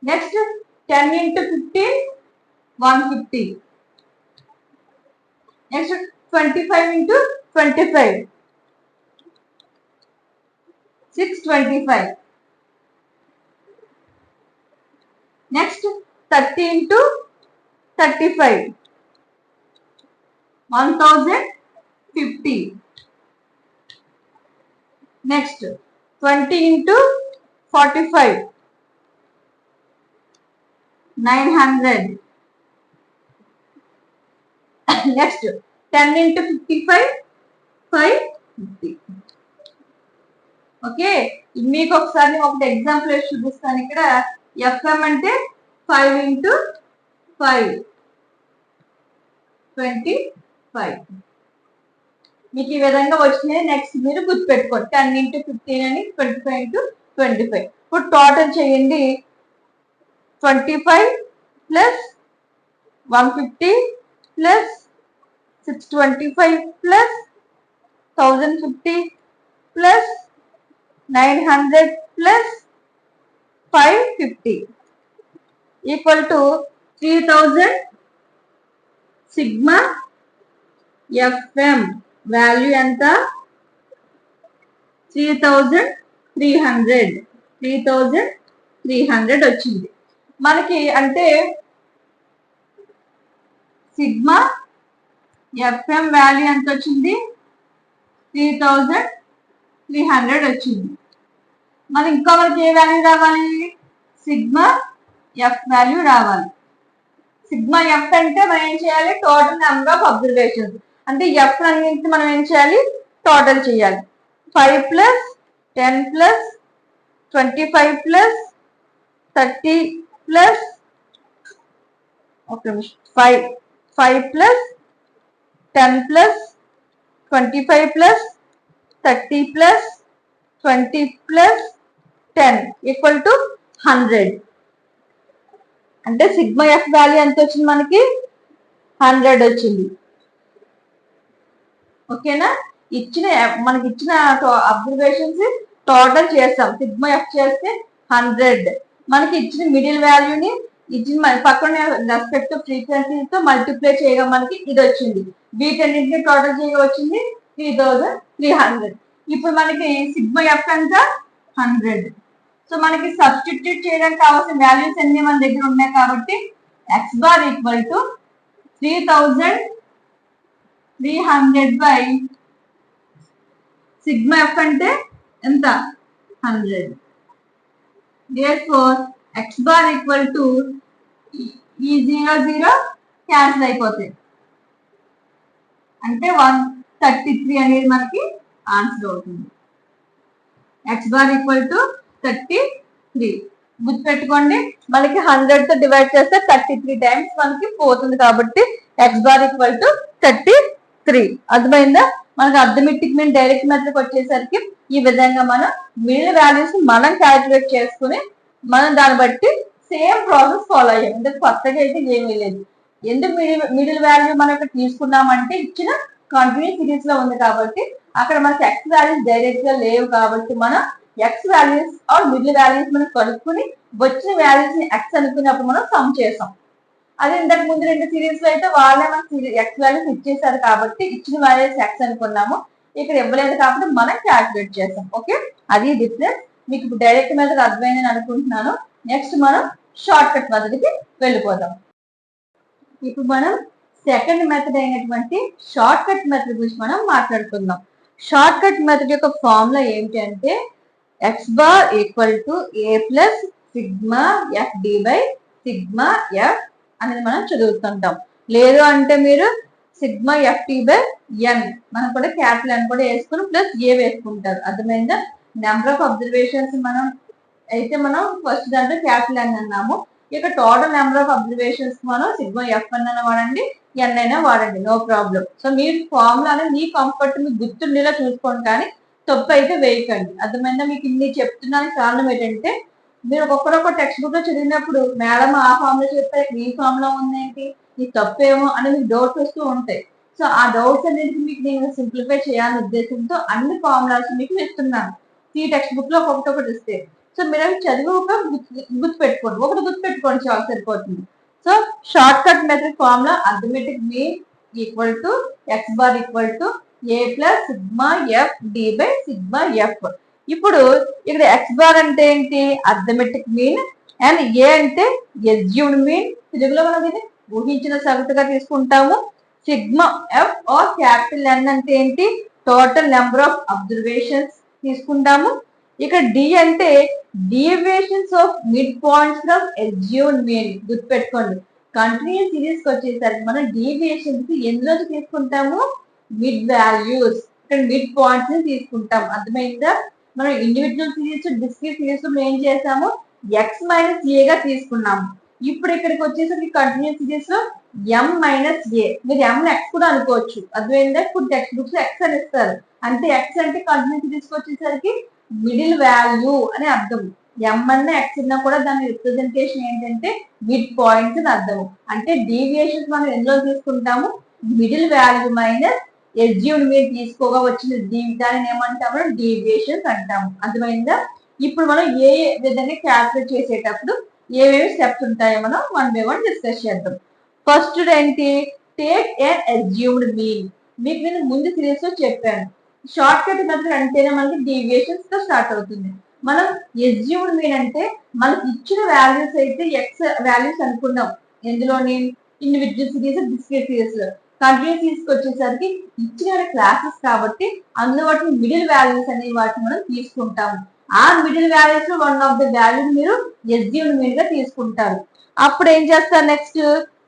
Next 10 into 15 150. Next 25 into 25 625. Next 30 into 35 1050. Next 20 into 45 900. Next 10 into 55 550. Okay, మీకు ఒకసారి ఒకటి ఎగ్జాంపుల్ వేసి చూపిస్తాను. ఇక్కడ ఎఫ్ఎం అంటే 5 into 5 25. మీకు ఈ విధంగా వచ్చినాయి. నెక్స్ట్ మీరు గుర్తుపెట్టుకోండి. 10 into 15 అని 25 into 25. ఇప్పుడు టోటల్ చేయండి. 25 plus 150 plus 625 plus 1050 plus 900 plus 550 equal to 3000. Sigma FM value ఎంత? 3300 వచ్చింది మనకి. అంటే సిగ్మా ఎఫ్ఎం వాల్యూ ఎంత వచ్చింది? 3300 వచ్చింది. మరి ఇంకా మనకి ఏ వాల్యూ రావాలి? సిగ్మా ఎఫ్ వాల్యూ రావాలి. సిగ్మా ఎఫ్ అంటే మనం ఏం చేయాలి? Total number of observations. అంటే ఎఫ్ అన్నింటిని మనం ఏం చేయాలి? టోటల్ చేయాలి. 5 plus 10 plus 25 plus 30 plus 5 plus 10 plus 25 plus 30 plus 20 plus 10 equal to 100. అంటే సిగ్మా ఎఫ్ వాల్యూ ఎంత వచ్చింది మనకి? 100 వచ్చింది. ఓకేనా? మనకి ఇచ్చిన అబ్జర్వేషన్స్ టోటల్ చేస్తాం. సిగ్మా ఎఫ్ చేస్తే 100. మనకి ఇచ్చిన మిడిల్ వాల్యూని ఇచ్చిన పక్కన రెస్పెక్ట్ ఫ్రీక్వెన్సీతో మల్టిప్లై చేయగా మనకి ఇది వచ్చింది. వీటన్నింటిని టోటల్ చేయగా వచ్చింది 3300. ఇప్పుడు మనకి సిగ్మా ఎఫ్ ఎంత? 100. సో మనకి సబ్స్టిట్యూట్ చేయడానికి కావాల్సిన వాల్యూస్ అన్ని మన దగ్గర ఉన్నాయి కాబట్టి X bar equal to 3300 by sigma F అంటే ఎంత? 100. Therefore x bar equal to E 0 0 cancel అయిపోతాయి. అంటే 133 అనేది మనకి ఆన్సర్ అవుతుంది. X bar equal to 33. గుర్తుపెట్టుకోండి, మనకి 100 తో డివైడ్ చేస్తే 33 టైమ్స్ మనకి పోతుంది కాబట్టి ఎక్స్ బార్ ఈక్వల్ టు 33. అర్థమైందా? మనకి అర్థమెటిక్ మీన్ డైరెక్ట్ మెథడ్ వచ్చేసరికి ఈ విధంగా మనం మిడిల్ వాల్యూస్ మనం క్యాలిక్యులేట్ చేసుకుని మనం దాన్ని బట్టి సేమ్ ప్రాసెస్ ఫాలో అయ్యాం. ఇందుకు కొత్తగా అయితే ఏమీ లేదు. ఎందుకు మిడిల్ వాల్యూ మనం ఇక్కడ తీసుకున్నామంటే ఇచ్చిన కంటిన్యూస్ సిరీస్ లో ఉంది కాబట్టి అక్కడ మనకి ఎక్స్ వాల్యూస్ డైరెక్ట్ గా లేవు కాబట్టి మనం X values or middle values మనం కనుక్కుని వచ్చిన వాల్యూస్ ని ఎక్స్ అనుకున్నప్పుడు మనం సమ్ చేసాం. అదే ఇంతకు ముందు 2 సిరీస్ లో అయితే వాళ్ళే మనకి ఎక్స్ వాల్యూస్ ఇచ్చేసారు కాబట్టి ఇచ్చిన వాల్యూస్ ఎక్స్ అనుకున్నాము. ఇక్కడ ఇవ్వలేదు కాబట్టి మనం క్యాల్కులేట్ చేసాం. ఓకే, అది డిఫరెన్స్. మీకు ఇప్పుడు డైరెక్ట్ మెథడ్ అర్థమైందని అనుకుంటున్నాను. నెక్స్ట్ మనం షార్ట్ కట్ మెథడ్కి వెళ్ళిపోదాం. ఇప్పుడు మనం సెకండ్ మెథడ్ అయినటువంటి షార్ట్ కట్ మెథడ్ గురించి మనం మాట్లాడుకుందాం. షార్ట్ కట్ మెథడ్ యొక్క ఫార్ములా ఏమిటి అంటే X bar equal to A plus sigma F D by sigma F అనేది మనం చదువుతుంటాం. లేదు అంటే మీరు sigma F T by N, మనం కూడా క్యాపిటల్ ఎన్ కూడా వేసుకుని ప్లస్ ఏ వేసుకుంటారు. అర్థమైందా? నెంబర్ ఆఫ్ అబ్జర్వేషన్స్ మనం ఫస్ట్ దాంట్లో క్యాపిటల్ ఎన్ అన్నాము. ఇక టోటల్ నెంబర్ ఆఫ్ అబ్జర్వేషన్స్ మనం సిగ్మా ఎఫ్ అన్న వాడండి, ఎన్ అయినా వాడండి, నో ప్రాబ్లం. సో మీరు ఫార్ములా అనేది మీ కంఫర్ట్ మీకు గుర్తుండేలా చూసుకోండి, కానీ తప్పు అయితే వేయకండి. అర్థమైందా? మీకు ఇన్ని చెప్తున్నానికి కారణం ఏంటంటే మీరు ఒక్కొక్క టెక్స్ట్ బుక్ లో చదివినప్పుడు మేడం ఆ ఫార్ములా చెప్పారు, ఈ ఫార్ములా ఉందేంటి, ఈ తప్పేమో అని మీకు డౌట్స్ వస్తూ ఉంటాయి. సో ఆ డౌట్స్ అనేది మీకు నేను సింప్లిఫై చేయాలనే ఉద్దేశంతో అన్ని ఫార్ములాస్ మీకు ఇస్తున్నాను. ఈ టెక్స్ట్ బుక్ లో ఒక్కొక్కటి ఇస్తే సో మీరు అవి చదివి గుర్తుపెట్టుకోండి, ఒకటి గుర్తుపెట్టుకోండి చాలా సరిపోతుంది. So short cut method formula arithmetic mean equal to X bar equal to A plus sigma F D by sigma F. ఇప్పుడు ఇక్కడ ఎక్స్ బార్ అంటే ఏంటి? Arithmetic mean. అండ్ ఏ అంటే ఎస్యూమ్డ్ మీన్, తెలుగులో మనం ఇది ఊహించిన సగటుగా తీసుకుంటాము. Sigma F or capital N అంటే ఏంటి? టోటల్ నెంబర్ ఆఫ్ అబ్జర్వేషన్స్ తీసుకుంటాము. ఇక్కడ డి అంటే deviations of mid points from assumed mean. గుర్తుపెట్టుకోండి, కంటిన్యూస్ సిరీస్ కి వచ్చేసరికి మనం డీవియేషన్స్ ఎందులో తీసుకుంటాము? మిడ్ వాల్యూస్, ఇక్కడ మిడ్ పాయింట్స్ ని తీసుకుంటాం. అర్థమైందా? మనం ఇండివిజువల్ సిరీస్ డిస్క్రీట్ సిరీస్ ఏం చేసాము? ఎక్స్ మైనస్ ఏగా తీసుకున్నాము. ఇప్పుడు ఇక్కడికి వచ్చేసరికి కంటిన్యూస్ సిరీస్ లో ఎం మైనస్ ఏ, మీరు ఎం ఎక్స్ కూడా అనుకోవచ్చు. అర్థమైందా? ఇప్పుడు టెక్స్ట్ బుక్స్ లో ఎక్స్ అని ఇస్తారు, అంటే ఎక్స్ అంటే కంటిన్యూస్ సిరీస్ వచ్చేసరికి మిడిల్ వాల్యూ అని అర్థం. ఎం అన్న ఎక్స్ అన్నా కూడా దాని రిప్రజెంటేషన్ ఏంటంటే మిడ్ పాయింట్స్ అని అర్థం. అంటే డీవియేషన్స్ మనం ఎందులో తీసుకుంటాము? Middle value minus assumed mean తీసుకోగా వచ్చిన దానిని ఏమంటాము? డీవియేషన్స్ అంటాము. అర్థమైందా? ఇప్పుడు మనం ఏ విధంగా క్యాల్కులేట్ చేసేటప్పుడు ఏవేవి స్టెప్స్ ఉంటాయో మనం 1 by 1 డిస్కస్ చేద్దాం. ఫస్ట్ ఏంటి? Take an assumed mean. మీకు నేను ముందు సిరీస్ లో చెప్పాను, షార్ట్ కట్ మెథడ్ అంటేనే మనకి డీవియేషన్స్ తో స్టార్ట్ అవుతుంది. మనం ఎస్యూమ్డ్ మీన్ అంటే మనకి ఇచ్చిన వాల్యూస్ అయితే ఎక్స్ వాల్యూస్ అనుకున్నాం. ఎందులోని? Individual series, discrete series. Continuous series వచ్చేసరికి ఇచ్చిన క్లాసెస్ కాబట్టి అందులో వాటిని మిడిల్ వాల్యూస్ అనే వాటిని మనం తీసుకుంటాము. ఆ మిడిల్ వాల్యూస్ లో వన్ ఆఫ్ ద వాల్యూ మీరు ఎస్యూమ్డ్ మీన్ గా తీసుకుంటారు. అప్పుడు ఏం చేస్తారు? Next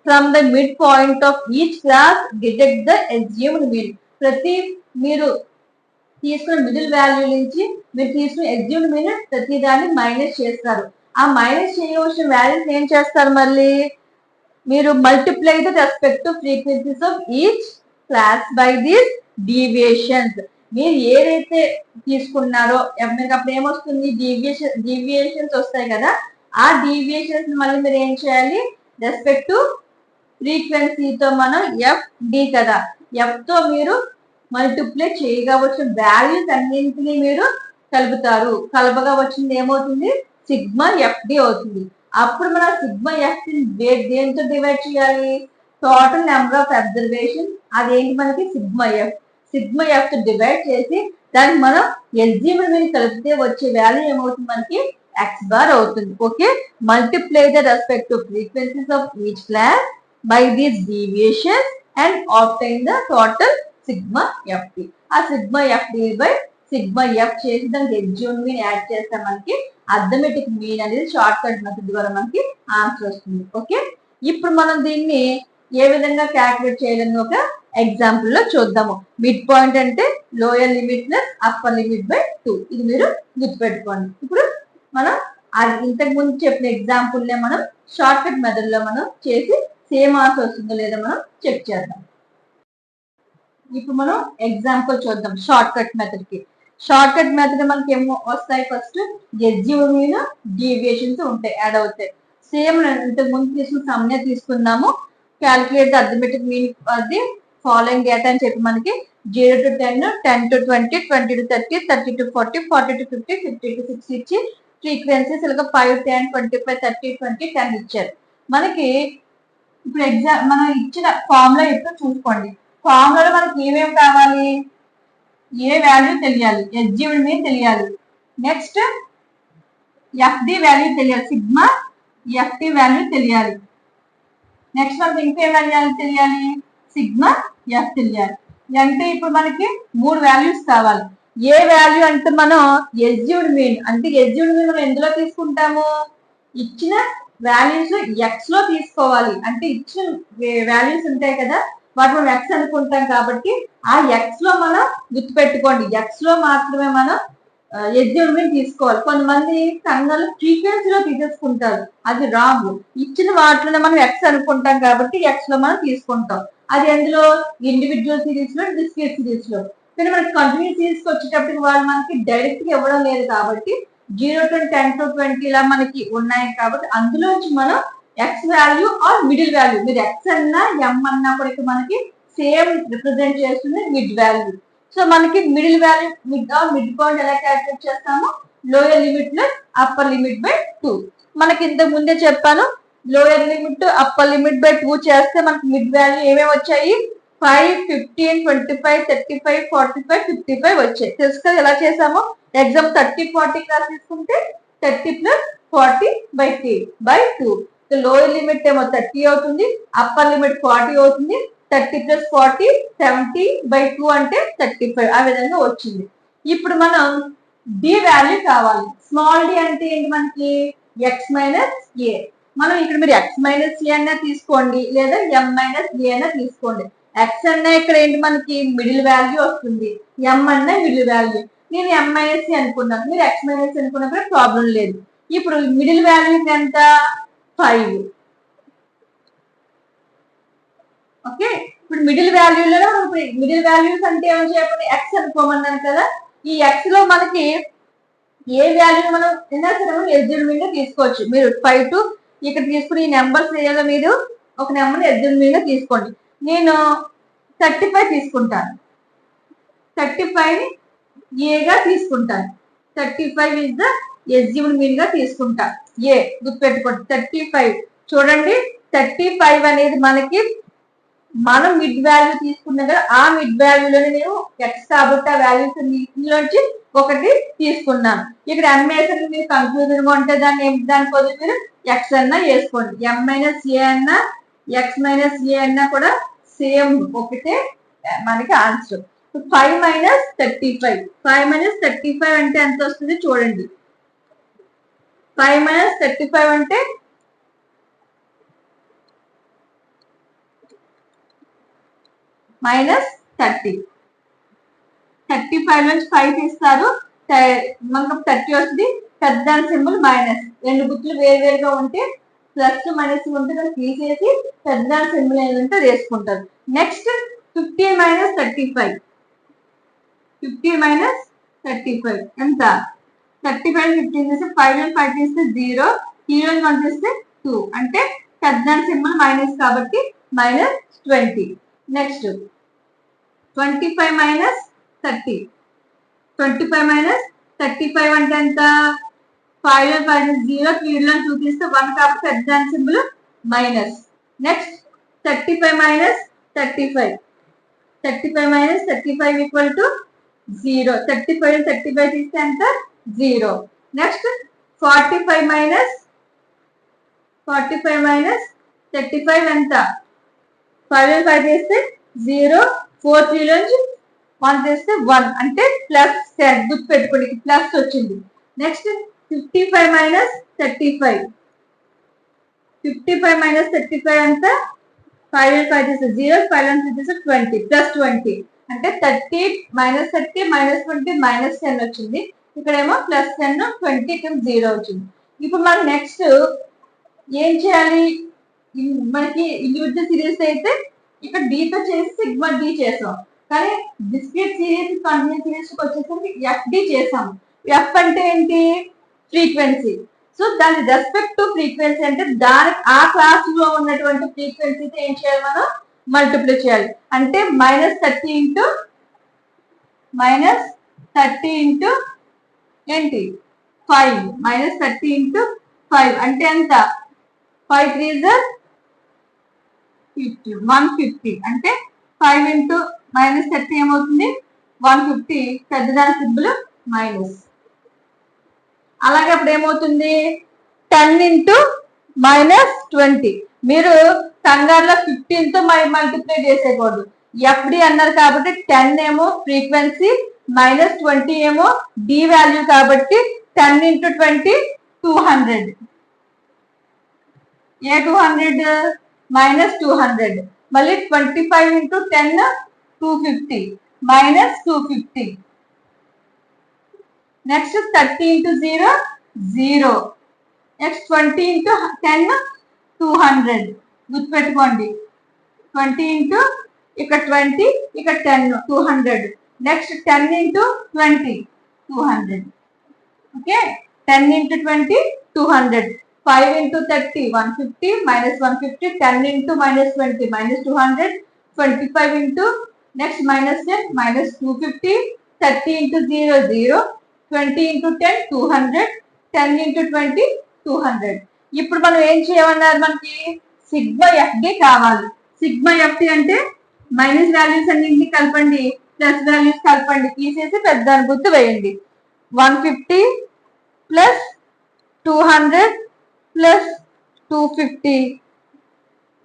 from the mid point of each class detect the assumed mean. ప్రతి మీరు తీసుకున్న మిడిల్ వాల్యూ నుంచి మీరు తీసుకున్న ఎస్యూమ్డ్ మీన్ ప్రతి దాన్ని మైనస్ చేస్తారు. ఆ మైనస్ చేయవలసిన వాల్యూస్ ఏం చేస్తారు? మళ్ళీ మీరు multiply the respective frequencies of each class by these deviations. మీరు ఏదైతే తీసుకున్నారో మీకు అప్పుడు ఏమొస్తుంది? డీవియేషన్స్ వస్తాయి కదా, ఆ డీవియేషన్స్ మళ్ళీ మీరు ఏం చేయాలి? రెస్పెక్టివ్ ఫ్రీక్వెన్సీతో మనం ఎఫ్ డి కదా, ఎఫ్ తో మీరు మల్టిప్లై చేయగా వచ్చిన వాల్యూస్ అన్నింటినీ మీరు కలుపుతారు. కలపగా వచ్చింది ఏమవుతుంది? సిగ్మా ఎఫ్ డి అవుతుంది. అప్పుడు మనం సిగ్మా ఎఫ్ దేంతో డివైడ్ చేయాలి? టోటల్ నెంబర్ ఆఫ్ అబ్జర్వేషన్, అదేంటి మనకి? Sigma F. సిగ్మా ఎఫ్ తో డివైడ్ చేసి దానికి మనం ఎస్యూమ్డ్ మీన్ కలిపితే వచ్చే వాల్యూ ఏమవుతుంది? మనకి ఎక్స్ బార్ అవుతుంది. Okay, multiply the respective frequencies of each class by these deviations and obtain the total sigma F d. ఆ sigma F D by sigma f చేసి దానికి ఎస్యూమ్డ్ మీన్ యాడ్ చేస్తే మనకి అర్థమెటిక్ మీన్ అనేది short cut method ద్వారా మనకి answer వస్తుంది. Okay, ఇప్పుడు మనం దీన్ని ఏ విధంగా క్యాల్కులేట్ చేయాలని ఒక ఎగ్జాంపుల్ లో చూద్దాము. మిడ్ పాయింట్ అంటే lower limit plus upper limit by 2. ఇది మీరు గుర్తుపెట్టుకోండి. ఇప్పుడు మనం ఇంతకు ముందు చెప్పిన ఎగ్జాంపుల్ నే మనం షార్ట్ కట్ మెథడ్ లో మనం చేసి సేమ్ ఆన్సర్ వస్తుందో లేదో మనం చెక్ చేద్దాం. ఇప్పుడు మనం ఎగ్జాంపుల్ చూద్దాం షార్ట్ కట్ మెథడ్ కి. షార్ట్ కట్ మెథడ్ మనకి ఏమో వస్తాయి, ఫస్ట్ ఎస్జిఓ మీద డీవియేషన్స్ ఉంటాయి, యాడ్ అవుతాయి. సేమ్ ఇంతకు ముందు తీసుకున్న సమ్నే తీసుకున్నాము. Calculate the arithmetic mean for the following data అని చెప్పి మనకి 0 to 10, 10 to 20, 20 to 30, 30 to 40, 40 to 50, 50 to 60 ఇచ్చి ఫ్రీక్వెన్సీస్ ఇలా 5, 10, 25, 30, 20, 10 ఇచ్చారు మనకి. ఇప్పుడు మనం ఇచ్చిన ఫార్ములా ఇప్పుడు చూసుకోండి. ఫార్ములాలో మనకి ఏమేమి కావాలి? ఏ వాల్యూ తెలియాలి, ఎస్జిఓడి మీద తెలియాలి, నెక్స్ట్ ఎఫ్డి వాల్యూ తెలియాలి, సిగ్మా ఎఫ్టి వాల్యూ తెలియాలి, నెక్స్ట్ మనకి ఇంకే వాల్యూ తెలియాలి, సిగ్మా ఎఫ్ తెలియాలి. అంటే ఇప్పుడు మనకి 3 వాల్యూస్ కావాలి. ఏ వాల్యూ అంటే మనం ఎస్జిఓడి మీన్, అంటే ఎస్జిఓడి మీన్ మనం ఎందులో తీసుకుంటాము? ఇచ్చిన వాల్యూస్ ఎక్స్ లో తీసుకోవాలి. అంటే ఇచ్చిన వాల్యూస్ ఉంటాయి కదా, వాటి మనం ఎక్స్ అనుకుంటాం కాబట్టి ఆ ఎక్స్ లో మనం గుర్తుపెట్టుకోండి, ఎక్స్ లో మాత్రమే మనం ఎస్జిఓడి మీన్ తీసుకోవాలి. కొంతమంది కన్నలు ఫ్రీక్వెన్సీలో తీసేసుకుంటారు, అది రాంగ్. ఇచ్చిన వాటిలో మనం ఎక్స్ అనుకుంటాం కాబట్టి ఎక్స్ లో మనం తీసుకుంటాం. అది ఎందులో? ఇండివిజువల్ సిరీస్ లో, డిస్క్రీట్ సిరీస్ లో. కానీ మనకి కంటిన్యూ సిరీస్ వచ్చేటప్పటికి వాళ్ళు మనకి డైరెక్ట్ గా ఇవ్వడం లేదు కాబట్టి 0 to 10 to 20 ఇలా మనకి ఉన్నాయి కాబట్టి అందులోంచి మనం X value or middle value, మీరు ఎక్స్ అన్నా ఎం అన్నా కూడా మనకి సేమ్ రిప్రజెంట్ చేస్తుంది మిడ్ వాల్యూ. సో మనకి మిడిల్ వాల్యూ మిడ్ పాయింట్ ఎలా క్యాల్కులేట్ చేస్తాము? Lower limit plus upper limit by 2. మనకి ఇంతకు ముందే చెప్పాను, lower limit upper limit by 2 చేస్తే మనకి మిడ్ వాల్యూ ఏమేమి వచ్చాయి? 5, 15, 25, 35, 45, 55 వచ్చాయి. తెలుసు కదా ఎలా చేసామో? ఎగ్జామ్ 30, 40 క్లాస్ తీసుకుంటే 30 ప్లస్ 40 బై 2. లోయర్ లిమిట్ ఏమో 30 అవుతుంది, అప్పర్ లిమిట్ 40 అవుతుంది. 30 ప్లస్ 40 70 బై 2 అంటే 35. ఆ విధంగా వచ్చింది. ఇప్పుడు మనం డి వాల్యూ కావాలి. స్మాల్ డి అంటే ఏంటి మనకి? ఎక్స్ మైనస్ ఏ. మనం ఇక్కడ మీరు ఎక్స్ మైనస్ ఏ అన్నా తీసుకోండి, లేదా ఎం మైనస్ ఏ అన్నా తీసుకోండి. ఎక్స్ అన్నా ఇక్కడ ఏంటి మనకి మిడిల్ వాల్యూ వస్తుంది, ఎం అన్నా మిడిల్ వాల్యూ. నేను ఎం మైనస్ అనుకున్నాను, మీరు ఎక్స్ మైనస్ అనుకున్నప్పుడు ప్రాబ్లం లేదు. ఇప్పుడు మిడిల్ వాల్యూ ఎంత? 5. ఓకే, ఇప్పుడు మిడిల్ వాల్యూలో మిడిల్ వాల్యూస్ అంటే ఏమని చెప్పండి? ఎక్స్ అనుకోమన్నాను కదా. ఈ ఎక్స్ లో మనకి ఏ వాల్యూ మనం అయినా సరే మనం ఎస్జిఓడి మీద తీసుకోవచ్చు. మీరు 5 to ఇక్కడ తీసుకుని ఈ నెంబర్స్ ఏదో మీరు ఒక నెంబర్ ఎస్జిఓడి మీద తీసుకోండి. నేను 35 తీసుకుంటాను, 35 ఏగా తీసుకుంటాను. 35 ఇస్ ద ఎస్జిఓడి మీన్ గా తీసుకుంటా. ఏ గుర్తుపెట్టుకోండి. 35 చూడండి, 35 అనేది మనకి మనం మిడ్ వాల్యూ తీసుకున్నాం కదా, ఆ మిడ్ వాల్యూలోనే నేను ఎక్స్ కాబట్టి ఆ వాల్యూస్ నుంచి ఒకటి తీసుకున్నాను. ఇక్కడ ఎంఏసన్ మీరు కన్ఫ్యూజన్ గా ఉంటే దాని పొద్దు మీరు ఎక్స్ అన్నా వేసుకోండి. ఎం మైనస్ ఏ అన్నా ఎక్స్ మైనస్ ఏ అన్నా కూడా సేమ్ ఒకటే మనకి ఆన్సర్. 5 మైనస్ 35, 5 మైనస్ 35 అంటే ఎంత వస్తుంది చూడండి. 5 మైనస్ 35 అంటే మైనస్ 30. 35 నుంచి 5 తీస్తారు, మనకు 30 వస్తుంది. పెద్ద సింబల్ మైనస్, రెండు గుర్తులు వేరువేరుగా ఉంటే ప్లస్ మైనస్ ఉంటే దాన్ని తీసేసి పెద్ద సింబల్ ఏంటంటే వేసుకుంటారు. నెక్స్ట్ 15 మైనస్ 35, 15 మైనస్ 35 ఎంత? 35 15 తీస్తే 5 నుంచి 5 తీస్తే 0, 0 నుంచి 1 తీస్తే 2 అంటే పెద్ద సింబల్ మైనస్ కాబట్టి మైనస్ 20. నెక్స్ట్ 25 మైనస్ 30, 25 మైనస్ 35 అంటే ఎంత? 5 5 0, 3 2 తీస్తే 1 కాబట్టి పెద్ద symbol minus. Next 35 minus 35, 35 minus 35 equal to 0. 35 35 తీస్తే ఎంత? 0. నెక్స్ట్ 45 మైనస్ 35 ఎంత? 5 5 తీస్తే 0, 4 3 నుంచి 1 తీస్తే 1 అంటే ప్లస్ 10. గుర్తు పెట్టుకోండి, ప్లస్ వచ్చింది. నెక్స్ట్ 55 మైనస్ 35, 55 మైనస్ 35 ఎంత? 5 and 5 is 0, 5 and 6 is 20 plus 20 అంటే 30 minus 30 minus 20 minus 10 వచ్చింది. ఇక్కడేమో ప్లస్ 10 20 0 వచ్చింది. ఇప్పుడు మనం నెక్స్ట్ ఏం చేయాలి? మనకి ఇండివిజువల్ సిరీస్ అయితే ఇక్కడ D తో చేసి సిగ్మా D చేసాం, కానీ డిస్క్రీట్ సిరీస్ కంటిన్యూస్ సిరీస్ వచ్చేసరికి FD చేసాం. F అంటే ఏంటి? ఫ్రీక్వెన్సీ. సో దాని రెస్పెక్ట్ టు ఫ్రీక్వెన్సీ అంటే దాని ఆ క్లాస్ లో ఉన్నటువంటి ఫ్రీక్వెన్సీతో ఏం చేయాలి? మనం మల్టిప్లై చేయాలి. అంటే -30 ఇంటూ ఏంటి 5 -30 ఇంటూ 5 అంటే ఎంత? 5 3 50 150 అంటే 5 ఇంటూ -30 ఏమవుతుంది? 150. పెద్దదాని సింబల్ మైనస్. అలాగే అప్పుడు ఏమవుతుంది? 10 ఇంటూ -20. మీరు కంగారులో 15 తో మల్టిప్లై చేసేయకూడదు. FD అన్నారు కాబట్టి 10 ఏమో ఫ్రీక్వెన్సీ, -20 ఏమో D వాల్యూ కాబట్టి 10 ఇంటూ 20 200. ఏ 200? -200. మళ్ళీ 25 into 10 250 -250. Next 30 into 0 0. Next 20 into 10 200. గుర్తుపెట్టుకోండి. 20 ఇంటూ ఇక్కడ 20 ఇక్కడ 10 200. Next 10 into 20 200. Okay, 10 into 20 200. 5 into 30 150 -150. 10 into -20 -200. 25 into next -10 -250. 30 into 0 0. 20 into 10 200. 10 into 20 200. ఇప్పుడు మనం ఏం చేయమన్నారు? మనకి సిగ్మా FD కావాలి. సిగ్మా FD అంటే మైనస్ వాల్యూస్ అన్నింటినీ కలపండి, ప్లస్ వాల్యూస్ కలపండి, తీసేసి పెద్ద గుర్తు వేయండి. 150 ప్లస్ 200 ప్లస్ 250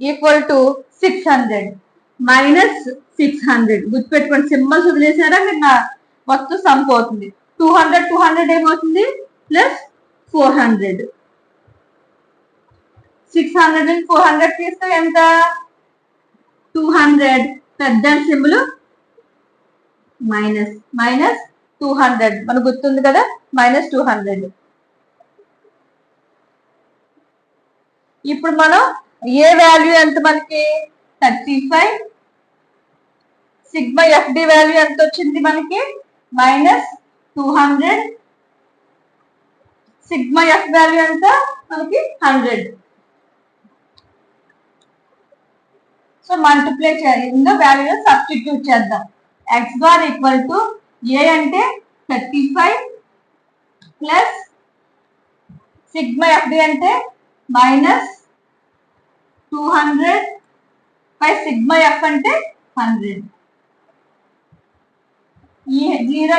ఈక్వల్ టు 600 -600. గుర్తుపెట్టుకోండి. సింబల్స్ వదిలేసారా? మీరు మొత్తం సమ్ పోతుంది. 200 ఏమవుతుంది? ప్లస్ 400. 600 and 400 తీస్తే ఎంత? 200. పెద్ద సింబల్ మైనస్ 200. మనకు గుర్తుంది కదా, -200. ఇప్పుడు మనం ఏ వాల్యూ ఎంత? మనకి 35. సిగ్మా FD వాల్యూ ఎంత వచ్చింది? మనకి -200. సిగ్మా F వాల్యూ ఎంత? మనకి 100. సో మల్టిప్లై చేయాలి. ఇందులో వాల్యూ సబ్స్టిట్యూట్ చేద్దాం. x bar equal to A అంటే 35 ప్లస్ సిగ్మా FD అంటే -200 బై సిగ్మా F అంటే 100. ఈ 0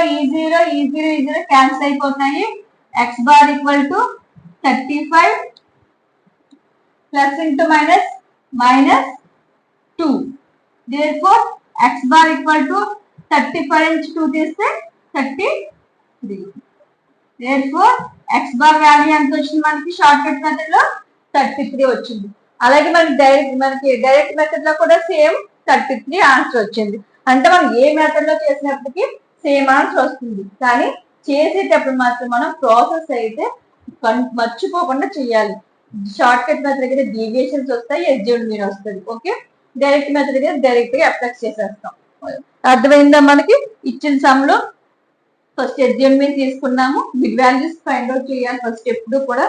క్యాన్సిల్ అయిపోతాయి. x bar equal to 35 plus into minus -2. therefore x bar equal to 35 నుంచి 2 తీస్తే 33. therefore x బార్ వాల్యూ ఎంత వచ్చింది? మనకి షార్ట్ కట్ మెథడ్ లో 33 వచ్చింది. అలాగే మనకి డైరెక్ట్ మెథడ్ లో కూడా సేమ్ 33 ఆన్సర్ వచ్చింది. అంటే మనం ఏ మెథడ్ లో చేసినప్పటికీ సేమ్ ఆన్సర్ వస్తుంది, కానీ చేసేటప్పుడు మాత్రం మనం ప్రాసెస్ అయితే మర్చిపోకుండా చేయాలి. షార్ట్ కట్ మెథడ్ అయితే డీవియేషన్స్ వస్తాయి, ఎస్యూమ్డ్ మీన్ వస్తుంది. ఓకే, డైరెక్ట్ మెథడ్ అయితే డైరెక్ట్ గా అప్లై చేసేస్తాం. అర్థమైందా? మనకి ఇచ్చిన సమ్ లో ఫస్ట్ ఎస్యూమ్డ్ మీన్ తీసుకున్నాము, మిడ్ వాల్యూస్ ఫైండ్ అవుట్ చేయాలి. ఫస్ట్ ఎప్పుడు కూడా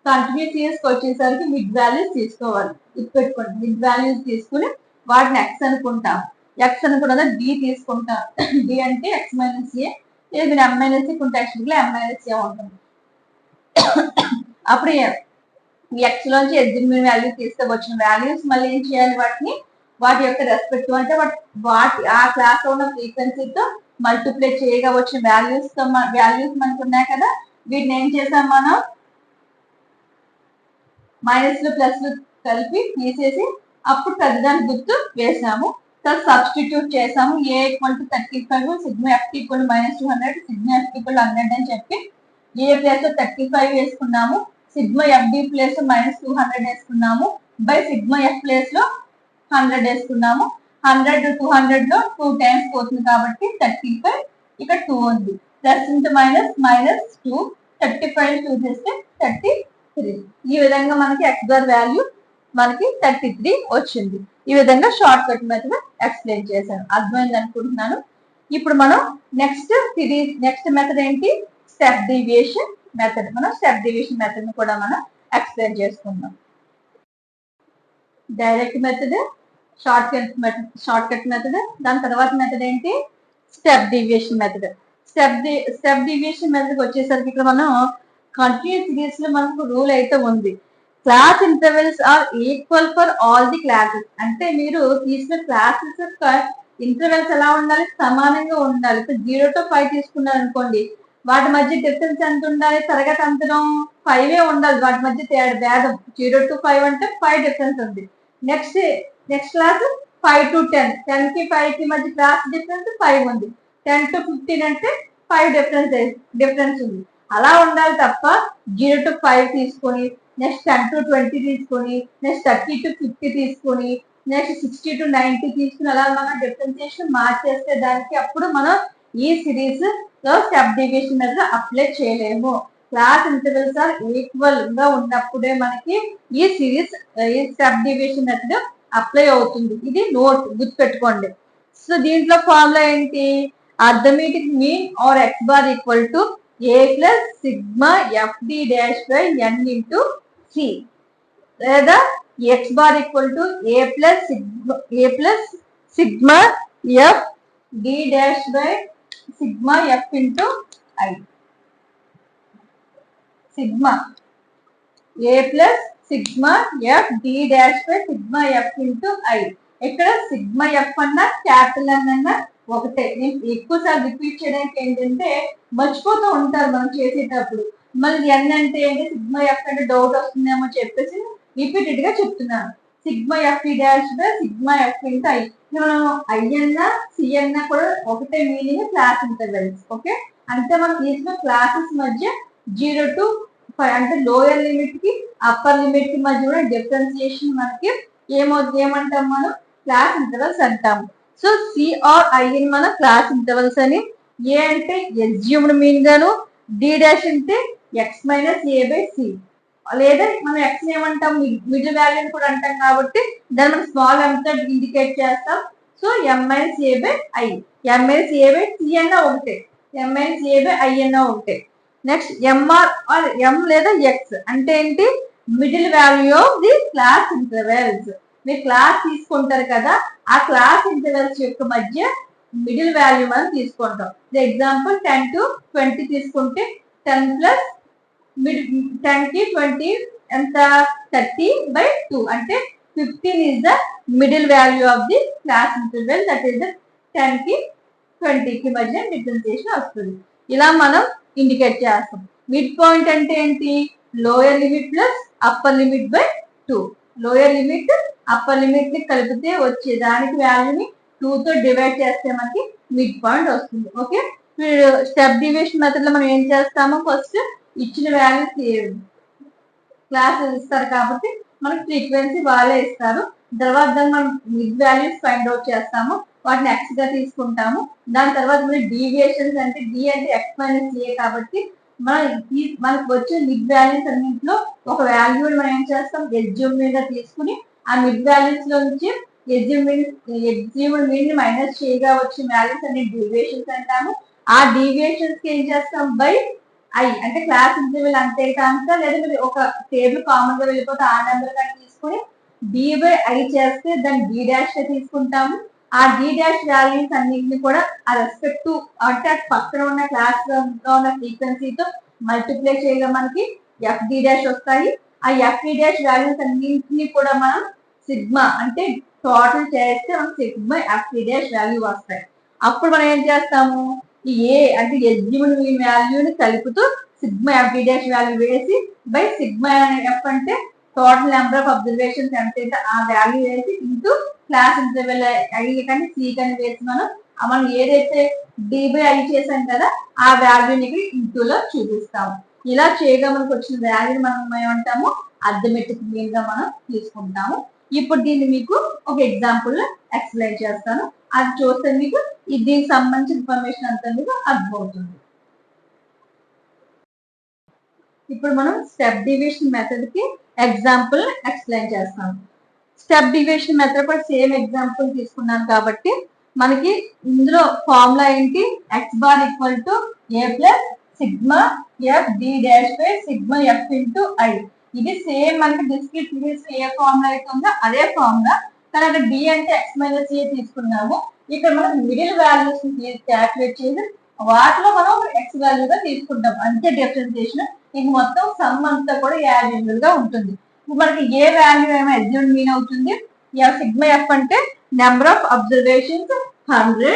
కంటిన్యూస్ ఇయర్స్ వచ్చేసరికి మిడ్ వాల్యూస్ తీసుకోవాలి. గుర్తుపెట్టుకోండి, మిడ్ వాల్యూస్ తీసుకుని వాటిని ఎక్స్ అనుకుంటాం. ఎక్స్ అనుకున్నదా డి తీసుకుంటాం. డి అంటే ఎక్స్ మైనస్ ఏ, లేదు మీరు ఎం మైనస్ ఏ టెక్స్ట్ లో ఎం మైనస్ ఏ ఉంటుంది. అప్పుడు ఎక్స్ లోంచి ఎస్యూమ్డ్ మీన్ వాల్యూ తీస్తే వచ్చిన వాల్యూస్ మళ్ళీ ఏం చేయాలి? వాటి యొక్క రెస్పెక్ట్ అంటే వాటి ఆ క్లాస్ లో ఉన్న ఫ్రీక్వెన్సీతో మల్టిప్లై చేయగా వచ్చిన వాల్యూస్ మనకు ఉన్నాయి కదా, వీటిని ఏం చేసాం? మనం మైనస్లు ప్లస్లు కలిపి తీసేసి అప్పుడు పెద్దదాని గుర్తు వేసాము. తర్వాత సబ్స్టిట్యూట్ చేసాము. A equal to 35, sigma F equal -200, sigma F equal 100 అని చెప్పి ఏ ప్లేస్ లో 35 వేసుకున్నాము, సిగ్మా FD ప్లేస్ లో -200 వేసుకున్నాము, బై సిగ్మా F ప్లేస్ లో 100 వేసుకున్నాము. 100 200 లో 2 టైమ్స్ పోతుంది కాబట్టి 35. ఇక్కడ 2 ఉంది. Plus into minus minus 2. 35 2 చేస్తే 33. ఈ విధంగా మనకి x బార్ వాల్యూ మనకి 33 వచ్చింది. ఈ విధంగా షార్ట్ కట్ మెథడ్ ఎక్స్ప్లెయిన్ చేశాను. అర్థమైంది అనుకుంటున్నాను. ఇప్పుడు మనం నెక్స్ట్ మెథడ్ ఏంటి? Step deviation method. మనం స్టెప్ డీవియేషన్ మెథడ్ ని కూడా మనం ఎక్స్ప్లెయిన్ చేసుకుందాం. Direct method, short cut method. దాని తర్వాత మెథడ్ ఏంటి? Step deviation method. Step deviation method వచ్చేసరికి ఇక్కడ మనం కంటిన్యూస్ సిరీస్ లో మనకు రూల్ అయితే ఉంది. Class intervals are equal for all the classes. అంటే మీరు తీసిన క్లాసెస్ యొక్క ఇంటర్వెల్స్ ఎలా ఉండాలి? సమానంగా ఉండాలి. ఇప్పుడు 0 to 5 తీసుకున్నారు అనుకోండి, వాటి మధ్య డిఫరెన్స్ ఎంత ఉండాలి? తరగతి అంతరం 5 ఉండాలి. వాటి మధ్య భేదం 0 to 5 అంటే 5 డిఫరెన్స్ ఉంది. Next class 5 to 10. 10 కి 5 కి మధ్య క్లాస్ డిఫరెన్స్ 5 ఉంది. 10 to 15 అంటే 5 డిఫరెన్స్ ఉంది. అలా ఉండాలి తప్ప 0 to 5 తీసుకొని, నెక్స్ట్ 10 to 20 తీసుకొని, నెక్స్ట్ 30 to 50 తీసుకొని, నెక్స్ట్ 60 to 90 తీసుకుని అలా మనం డిఫరెన్సియేషన్ మార్చేస్తే దానికి అప్పుడు మనం ఈ సిరీస్ లో స్టెప్ డీవియేషన్ మెథడ్ అప్లై చేయలేము. క్లాస్ ఇంటర్వెల్స్ ఆర్ ఈక్వల్ గా ఉన్నప్పుడే మనకి ఈ స్టెప్ డీవియేషన్ మెథడ్ అప్లై అవుతుంది. ఇది నోట్ గుర్తుపెట్టుకోండి. సో దీంట్లో ఫార్ములా ఏంటి? Arithmetic mean or x bar equal to a plus sigma fd dash by n into c, లేదా x bar equal to a plus sigma F D dash by sigma F into i. Sigma a plus sigma F D dash by sigma F into i. ఇక్కడ sigma f అన్నా capital అన్నా ఒకటే. నేను ఎక్కువసార్లు repeat చేయడానికి ఏంటంటే మర్చిపోతూ ఉంటారు మనం చేసేటప్పుడు. మళ్ళీ ఎన్ అంటే ఏంటి, సిగ్మా ఎఫ్ అంటే డౌట్ వస్తుందేమో చెప్పేసి రిపీటెడ్ గా చెప్తున్నాను. Sigma F dash by sigma F into I. మనం ఐ అన్నా సి అన్నా కూడా ఒకటే మీనింగ్, క్లాస్ ఇంటర్వెల్స్. ఓకే, అంటే మనం తీసుకున్న క్లాసెస్ మధ్య 0 to 5 అంటే లోయర్ లిమిట్ కి అప్పర్ లిమిట్ కి మధ్య కూడా డిఫరెన్సియేషన్ మనకి ఏమంటాం? మనం క్లాస్ ఇంటర్వెల్స్ అంటాము. సో సి ఆర్ ఐ మన క్లాస్ ఇంటర్వెల్స్ అని. ఏ అంటే ఎస్యూమ్డ్ మీన్ గాను, డి డాష్ అంటే X minus A by C, లేదా మనం ఎక్స్ ఏమంటాం? మిడిల్ వాల్యూ కూడా అంటాం కాబట్టి దాన్ని మనం స్మాల్ ఎం తో ఇండికేట్ చేస్తాం. So M minus A by I. M minus A by C అన్నా ఒకటే, M minus A by I అన్నా ఒకటే. నెక్స్ట్ ఎంఆర్ ఆర్ ఎం లేదా ఎక్స్ అంటే ఏంటి? Middle value of the class intervals. మీరు క్లాస్ తీసుకుంటారు కదా, ఆ క్లాస్ ఇంటర్వెల్స్ యొక్క మధ్య మిడిల్ వాల్యూ మనం తీసుకుంటాం. ఎగ్జాంపుల్ 10 to 20 తీసుకుంటే 10 ప్లస్ 10 కి 20 ఎంత? 30/2 అంటే 15 is the middle value of the class interval. that is the 10 కి 20 కి మధ్య డిఫరెన్సియేషన్ వస్తుంది. ఇలా మనం ఇండికేట్ చేస్తాం. మిడ్ పాయింట్ అంటే ఏంటి? Lower limit plus upper limit by 2. Lower limit upper limit ని కలిపితే వచ్చే దానికి వాల్యూని 2 తో డివైడ్ చేస్తే మనకి మిడ్ పాయింట్ వస్తుంది. ఓకే, స్టెప్ డీవియేషన్ మెథడ్ లో మనం ఏం చేస్తాము? ఫస్ట్ ఇచ్చిన వాల్యూ క్లాస్ ఇస్తారు కాబట్టి మనకి ఫ్రీక్వెన్సీ వాళ్ళే ఇస్తారు. తర్వాత మనం మిడ్ వాల్యూస్ ఫైండ్ అవుట్ చేస్తాము, వాటిని ఎక్స్ గా తీసుకుంటాము. దాని తర్వాత మనం డీవియేషన్స్ అంటే డి అంటే ఎక్స్ మైనస్ ఏ కాబట్టి మనకు వచ్చే మిడ్ వాల్యూస్ అన్నింటిలో ఒక వాల్యూని మనం ఏం చేస్తాం? ఎస్యూమ్ మీద తీసుకుని ఆ మిడ్ వాల్యూస్ లో నుంచి ఎస్యూమ్డ్ మీన్ ని మైనస్ చేయగా వచ్చిన వాల్యూస్ అన్ని డీవియేషన్స్ అంటాము. ఆ డీవియేషన్స్ కి ఏం చేస్తాం? బై ఐ అంటే క్లాస్ ఇంటర్వెల్ అంతే కనుక, లేదా మీరు ఒక టేబుల్ కామన్ గా వెళ్ళిపోతే ఆ నెంబర్ కానీ తీసుకుని డి బై ఐ చేస్తే దాన్ని డి డాష్ గా తీసుకుంటాము. ఆ డి డాష్ వాల్యూస్ అన్నింటిని కూడా ఆ రెస్పెక్ట్ అంటే పక్కన ఉన్న క్లాస్ లో ఉన్న ఫ్రీక్వెన్సీతో మల్టిప్లై చేయగా మనకి ఎఫ్ డి డాష్ వస్తాయి. ఆ ఎఫ్ డి డాష్ వాల్యూస్ అన్నింటినీ కూడా మనం సిగ్మా అంటే టోటల్ చేస్తే మనకి sigma F D dash value వస్తాయి. అప్పుడు మనం ఏం చేస్తాము? ఈ ఏ అంటే ఎస్యూమ్డ్ మీన్ వాల్యూని కలుపుతూ sigma F D dash value వేసి బై సిగ్మా ఎఫ్ అంటే టోటల్ నెంబర్ ఆఫ్ అబ్జర్వేషన్స్ ఎంత ఆ వాల్యూ వేసి ఇంటూ క్లాస్ ఇంటర్వెల్ ఐ కానీ సి కానీ వేసి మనం ఏదైతే డి బై ఐ చేసాం కదా ఆ వాల్యూని ఇంటూలో చూపిస్తాము. ఇలా చేయగా మనకు వచ్చిన వాల్యూని మనం ఏమంటాము? అర్థమెటిక్ మీన్ గా మనం తీసుకుంటాము. ఇప్పుడు దీన్ని మీకు ఒక ఎగ్జాంపుల్ ఎక్స్ప్లెయిన్ చేస్తాను. అది చూస్తే మీకు దీనికి సంబంధించిన ఇన్ఫర్మేషన్ అంతా మీకు అర్థమవుతుంది. ఇప్పుడు మనం స్టెప్ డివిజన్ మెథడ్ కి ఎగ్జాంపుల్ ఎక్స్ప్లెయిన్ చేస్తాం. స్టెప్ డివిజన్ మెథడ్ కూడా సేమ్ ఎగ్జాంపుల్ తీసుకున్నాను కాబట్టి మనకి ఇందులో ఫార్ములా ఏంటి, X bar equal to A plus sigma F D dash by sigma F into I. ఇది సేమ్ మనకి డిస్క్రిట్ సిరీస్ ఏ ఫార్ములా అయితే ఉందో అదే ఫార్ములా, కానీ అక్కడ డి అంటే ఎక్స్ మైనస్ ఏ తీసుకున్నాము. ఇక్కడ మనం మిడిల్ వాల్యూస్ క్యాల్కులేట్ చేసి వాటిలో మనం ఎక్స్ వాల్యూగా తీసుకుంటాం, అంతే డిఫరెన్సియేషన్. ఇది మొత్తం సమ్ అంతా కూడా యావరేజ్ గా ఉంటుంది. మనకి ఏ వాల్యూ ఏమో అజ్యూమ్ మీన్ అవుతుంది. సిగ్మా ఎఫ్ అంటే నెంబర్ ఆఫ్ అబ్జర్వేషన్స్ 100.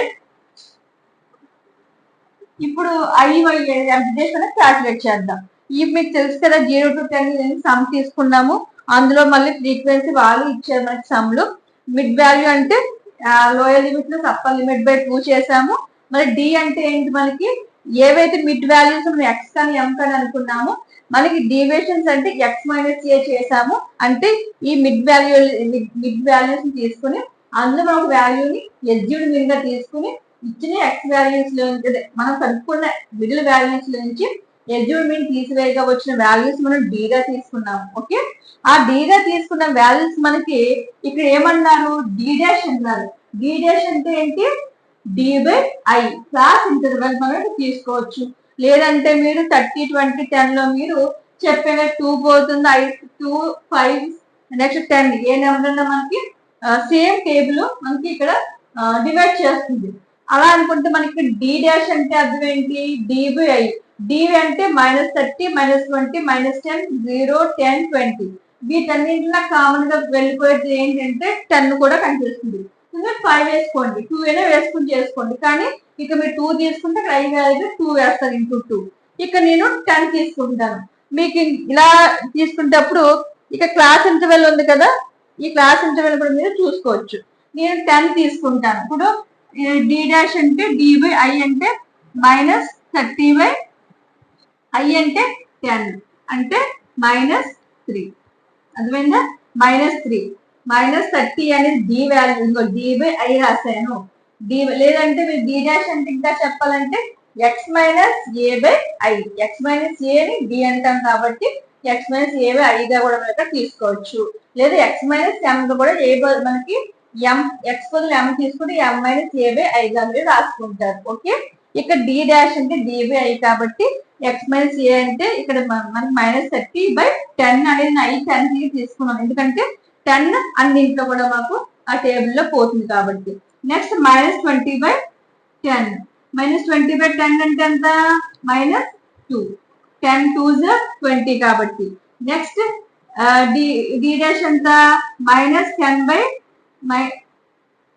ఇప్పుడు అబ్జర్వేషన్ క్యాల్కులేట్ చేద్దాం. ఇవి మీకు తెలుసు కదా, 0 to 10 సమ్ తీసుకున్నాము. అందులో మళ్ళీ ఫ్రీక్వెన్సీ వాళ్ళు ఇచ్చారు మనకి సమ్లు. మిడ్ వాల్యూ అంటే లోయర్ లిమిట్ లో అప్పర్ లిమిట్ బై 2 చేసాము. మరి డి అంటే ఏంటి, మనకి ఏవైతే మిడ్ వాల్యూస్ మనం ఎక్స్ కానీ ఎం కానీ అనుకున్నాము, మనకి డీవియేషన్స్ అంటే ఎక్స్ మైనస్ ఏ చేసాము. అంటే ఈ మిడ్ వాల్యూస్ తీసుకుని అందులో మనం వాల్యూని ఎస్యూడ్ మీన్ గా తీసుకుని ఇచ్చిన ఎక్స్ వాల్యూస్ లో మనం కనుక్కున్న మిడిల్ వాల్యూస్ లో నుంచి ఎస్యూడ్ మీన్ తీసివేయగా వచ్చిన వాల్యూస్ మనం డీగా తీసుకున్నాము. ఓకే, ఆ డీగా తీసుకున్న వాల్యూస్ మనకి ఇక్కడ ఏమన్నారు, డి డాష్ అన్నారు. డి డాష్ అంటే ఏంటి, D by I class interval మనం తీసుకోవచ్చు. లేదంటే మీరు 30, 20, 10 లో మీరు చెప్పిన 2 పోతుంది, 2, 5, నెక్స్ట్ 10 ఏ నెంబర్ అన్నా మనకి సేమ్ టేబుల్ మనకి ఇక్కడ డివైడ్ చేస్తుంది. అలా అనుకుంటే మనకి డి డాష్ అంటే అర్థం ఏంటి, డి బై ఐ. డి అంటే -30, -20, -10, 0, 10, 20. వీటన్నింటిలో కామన్ గా వెళ్ళిపోయేది ఏంటంటే 10 కూడా కనిపిస్తుంది. 5 వేసుకోండి, 2 అయినా వేసుకుని చేసుకోండి. కానీ ఇక మీరు 2 తీసుకుంటే ఇక్కడ 2 వేస్తారు ఇంటూ 2. ఇక నేను 10 తీసుకుంటాను. మీకు ఇలా తీసుకునేటప్పుడు ఇక క్లాస్ ఇంటర్వెల్ ఉంది కదా, ఈ క్లాస్ ఇంటర్వెల్ కూడా మీరు చూసుకోవచ్చు. నేను 10 తీసుకుంటాను. ఇప్పుడు డి డాష్ అంటే డి బై ఐ అంటే -30 బై ఐ అంటే 10 అంటే -3. అర్థమైందా, -3. -30 అనేది డి వాల్యూ, ఇంకో డి బై ఐ రాశాను. డి లేదంటే మీరు డి డాష్ అంటే ఇంకా చెప్పాలంటే X minus A by I. X minus ఏని డి అంటాం కాబట్టి ఎక్స్ మైనస్ ఏ బై ఐగా కూడా మనకి తీసుకోవచ్చు. లేదా ఎక్స్ మైనస్ ఎం కూడా ఏ మనకి ఎం ఎక్స్ బదులు ఎం తీసుకుంటే ఎం మైనస్ ఏ బై ఐగా మీరు రాసుకుంటారు. ఓకే, ఇక్కడ డి డాష్ అంటే డి బై ఐ కాబట్టి ఎక్స్ మైనస్ ఏ అంటే ఇక్కడ మనకి -30 బై 10 అనేది ఐ 10 తీసుకున్నాం, ఎందుకంటే 10 అన్నింట్లో కూడా మాకు ఆ టేబుల్ లో పోతుంది కాబట్టి. Next -20 by 10. -20 బై 10 అంటే ఎంత, -2. 10 2s 20 కాబట్టి. నెక్స్ట్ డి డాష్ ఎంత, -10 బై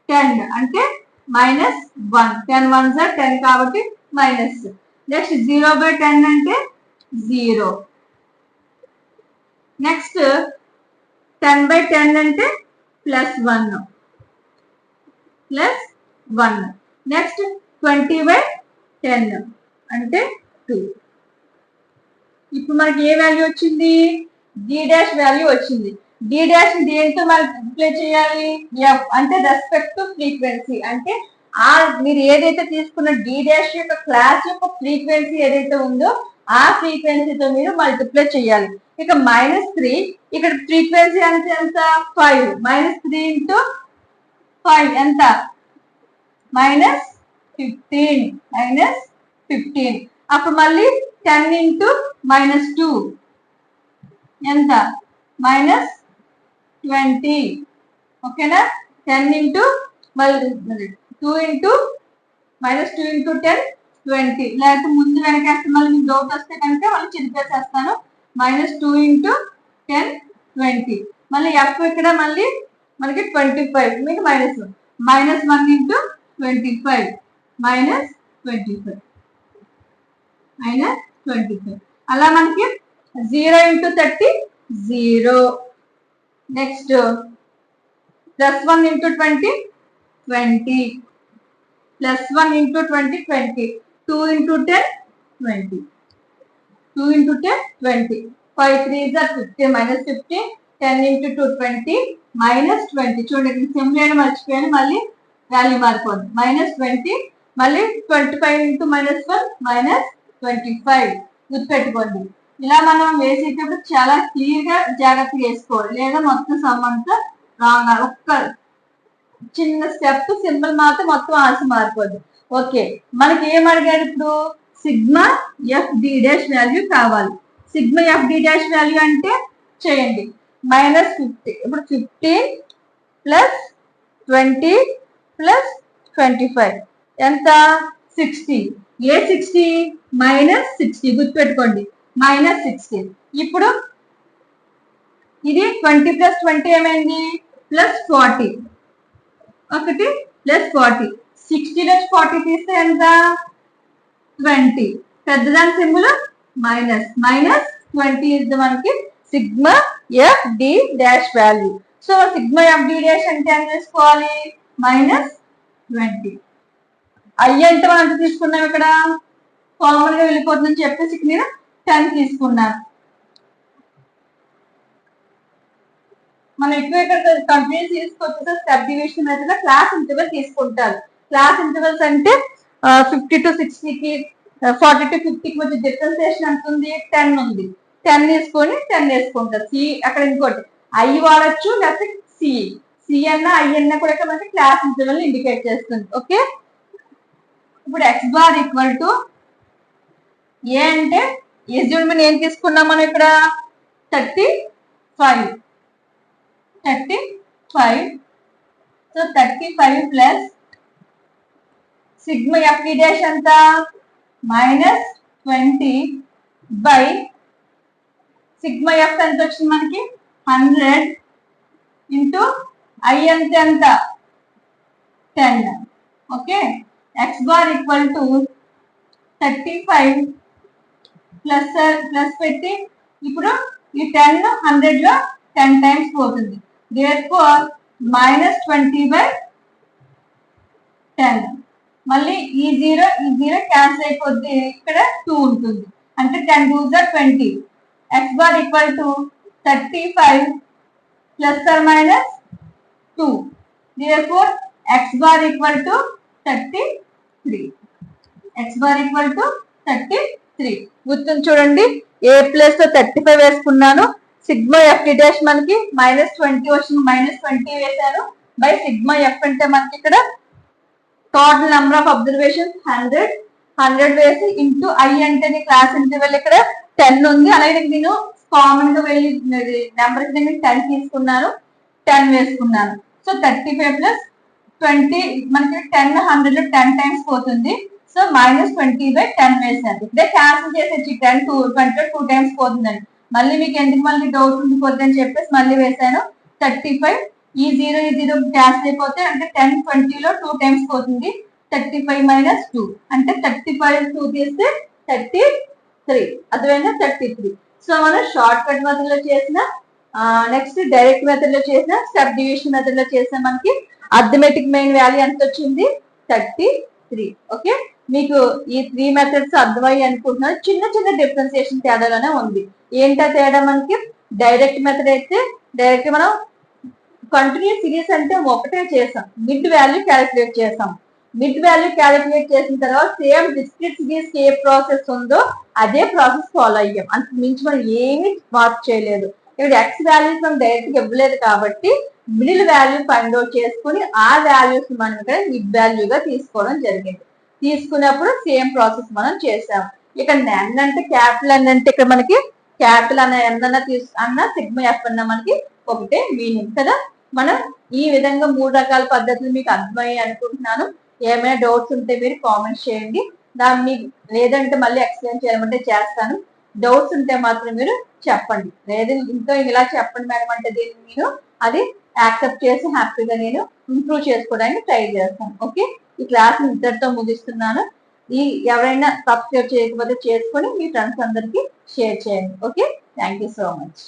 10 అంటే -1. 10 1s 10 కాబట్టి మైనస్. నెక్స్ట్ 0 బై 10 అంటే 0. నెక్స్ట్ 10 బై 10 అంటే +1. నెక్స్ట్ 20 బై 10 అంటే 2. ఇప్పుడు మనకి ఏ వాల్యూ వచ్చింది, డి డాష్ వాల్యూ వచ్చింది. డి డాష్ దేంతో మల్టిప్లై చేయాలి, ఎఫ్ అంటే రెస్పెక్ట్ టు ఫ్రీక్వెన్సీ. అంటే మీరు ఏదైతే తీసుకున్న డి డాష్ యొక్క క్లాస్ యొక్క ఫ్రీక్వెన్సీ ఏదైతే ఉందో ఆ ఫ్రీక్వెన్సీతో మీరు మల్టిప్లై చేయాలి. ఇక -3 ఇక్కడ ఫ్రీక్వెన్సీ అంటే ఎంత, 5. -3 ఇంటూ 5 ఎంత, -15. అప్పుడు మళ్ళీ 10 ఇంటూ -2 ఎంత, -20. ఓకేనా, 10 ఇంటూ మళ్ళీ 2 ఇంటూ -2 ఇంటూ 10 20. లేకపోతే ముందు వెనకేస్తే మళ్ళీ మీకు డౌట్ వస్తే కనుక మళ్ళీ చిరిపేసేస్తాను. -2 ఇంటూ 10 20. మళ్ళీ ఎఫ్ ఇక్కడ మళ్ళీ మనకి 25, మీకు -1 ఇంటూ 25 -25. అలా మనకి 0 into 30 0. Next +1 into 20 20. +1 into 20 20. 2 into 10 20. 2 into 10 20. 5 3s are 15 -15. 10 into 2 20 -20. చూడండి సింపుల్ మర్చిపోయాను, మళ్ళీ వాల్యూ మారిపోయింది. -20 మళ్ళీ 25 × -1 -25. గుర్తుపెట్టుకోండి. ఇలా మనం వేసేటప్పుడు చాలా క్లియర్ గా జాగ్రత్తగా వేసుకోవాలి, లేదా మొత్తం సమ్ అంతా రాంగ్. ఒక్క చిన్న స్టెప్ సింబల్ మాత్రం మొత్తం ఆన్సర్ మారిపోద్ది. ఓకే, మనకి ఏం అడిగారు ఇప్పుడు? Sigma F D dash value కావాలి. Sigma F D dash value అంటే చేయండి -50. ఇప్పుడు 15 + 20 + 25 ఎంత? 60. ఏ 60? -60. గుర్తుపెట్టుకోండి, -60. ఇప్పుడు ఇది 20 + 20 ఏమైంది? +40. ఒకటి +40. 60 నుంచి 40 తీస్తే ఎంత? 20. పెద్దదాని సింబల్ -20 ఇస్ మనకి sigma F D dash value. So sigma F D dash అంటే ఏం చేసుకోవాలి? -20. ఐ అంటే మనం ఎంత తీసుకున్నాం? ఇక్కడ కామన్ గా వెళ్ళిపోతుందని చెప్పేసి నేను 10 తీసుకున్నాను. మనం ఎక్కువ ఇక్కడ కంటిన్యూస్ తీసుకొచ్చేసి step division method class interval తీసుకుంటారు. క్లాస్ ఇంటర్వెల్స్ అంటే 50 to 60కి 40 to 50కి మధ్య డిఫరెన్సియేషన్ ఎంత ఉంది? 10 ఉంది. 10 తీసుకొని 10 వేసుకుంటారు. సి అక్కడ ఇంకోటి ఐ వాడచ్చు, లేకపోతే సి అన్న ఐ అన్న కూడా మనకి క్లాస్ ఇంటర్వెల్ ఇండికేట్ చేస్తుంది. ఓకే, ఇప్పుడు X bar equal to A అంటే మనం ఏం తీసుకున్నాం? మనం ఇక్కడ 35. So 35 plus sigma F D dash ఎంత? -20 బై సిగ్మా ఎఫ్ ఎంత వచ్చింది మనకి? 100 ఇంటూ ఐ ఎంత? 10. Okay, X bar equal to 35 plus పెట్టి ఇప్పుడు ఈ 10 100 లో 10 టైమ్స్ పోతుంది. therefore -20/10. మళ్ళీ ఈ జీరో క్యాన్సిల్ అయిపోద్ది, ఇక్కడ 2 ఉంటుంది. అంటే 10 2s are 20. X bar equal to 35 ± 2. therefore X bar equal to 33. X bar equal to 33. గుర్తుంది చూడండి, ఏ ప్లేస్ లో 35 వేసుకున్నాను. సిగ్మా ఎఫ్ డి డాష్ మనకి -20 వచ్చింది, -20 వేసాను బై సిగ్మా ఎఫ్ అంటే మనకి ఇక్కడ టోటల్ నెంబర్ ఆఫ్ అబ్జర్వేషన్ 100 వేసి ఇంటూ ఐ అంటే క్లాస్ ఇంటర్వెల్ ఇక్కడ 10 ఉంది. అలాగే నేను కామన్ గా వెళ్ళి నెంబర్ 10 తీసుకున్నాను, 10 వేసుకున్నాను. సో 35 + 20 మనకి 10 100 లో 10 టైమ్స్ పోతుంది. సో -20/10 వేసాను. ఇప్పుడే క్యాన్సిల్ చేసేసి 10 20 2 టైమ్స్ పోతుందండి. మళ్ళీ మీకు ఎందుకు మళ్ళీ డౌట్ ఉండిపోద్ది అని చెప్పేసి మళ్ళీ వేసాను 35. ఈ 0 క్యాన్సిల్ అయిపోతే అంటే 10 20 లో 2 టైమ్స్ పోతుంది. 35 - 2 అంటే 35 2 తీస్తే 33. అర్థమైనా? 33. సో మనం షార్ట్ కట్ మెథడ్ లో చేసిన, నెక్స్ట్ డైరెక్ట్ మెథడ్ లో చేసిన, స్టెప్ డివిజన్ మెథడ్ లో చేసిన మనకి అర్థమెటిక్ మెయిన్ వాల్యూ ఎంత వచ్చింది? 33. ఓకే, మీకు ఈ 3 మెథడ్స్ అర్థమయ్యి అనుకుంటున్నాను. చిన్న చిన్న డిఫరెన్సియేషన్ తేడాలోనే ఉంది. ఏంటా తేడా? మనకి డైరెక్ట్ మెథడ్ అయితే డైరెక్ట్ మనం కంటిన్యూస్ సిరీస్ అంటే ఒకటే చేసాం, మిడ్ వాల్యూ క్యాలిక్యులేట్ చేసాం. మిడ్ వాల్యూ క్యాలిక్యులేట్ చేసిన తర్వాత సేమ్ డిస్క్రిట్ సిరీస్ ఏ ప్రాసెస్ ఉందో అదే ప్రాసెస్ ఫాలో అయ్యాం. అంత మించి మనం ఏమీ మార్పు చేయలేదు. ఇక్కడ ఎక్స్ వాల్యూస్ మనం డైరెక్ట్ గా ఇవ్వలేదు కాబట్టి మిడిల్ వాల్యూ ఫైండ్ అవుట్ చేసుకుని ఆ వాల్యూస్ మనం ఇక్కడ మిడ్ వాల్యూగా తీసుకోవడం జరిగింది. తీసుకున్నప్పుడు సేమ్ ప్రాసెస్ మనం చేసాం. ఇక్కడ ఎన్ అంటే క్యాపిటల్ ఎన్ అంటే ఇక్కడ మనకి క్యాపిటల్ అన్న ఎన్ అన్న సిగ్మా ఎఫ్ అన్న మనకి ఒకటే మీనింగ్ కదా. మనం ఈ విధంగా 3 రకాల పద్ధతులు మీకు అర్థమయ్యాయి అనుకుంటున్నాను. ఏమైనా డౌట్స్ ఉంటే మీరు కామెంట్ చేయండి. దాన్ని మీకు లేదంటే మళ్ళీ ఎక్స్ప్లెయిన్ చేయమంటే చేస్తాను. డౌట్స్ ఉంటే మాత్రం మీరు చెప్పండి. లేదు ఇంకా ఇలా చెప్పండి మేడం అంటే దీన్ని నేను అది యాక్సెప్ట్ చేసి హ్యాపీగా నేను ఇంప్రూవ్ చేసుకోవడానికి ట్రై చేస్తాను. ఓకే, ఈ క్లాస్ ఇంతటితో ముగిస్తున్నాను. ఎవరైనా సబ్స్క్రైబ్ చేయకపోతే చేసుకొని మీ ఫ్రెండ్స్ అందరికి షేర్ చేయండి. Okay, thank you so much.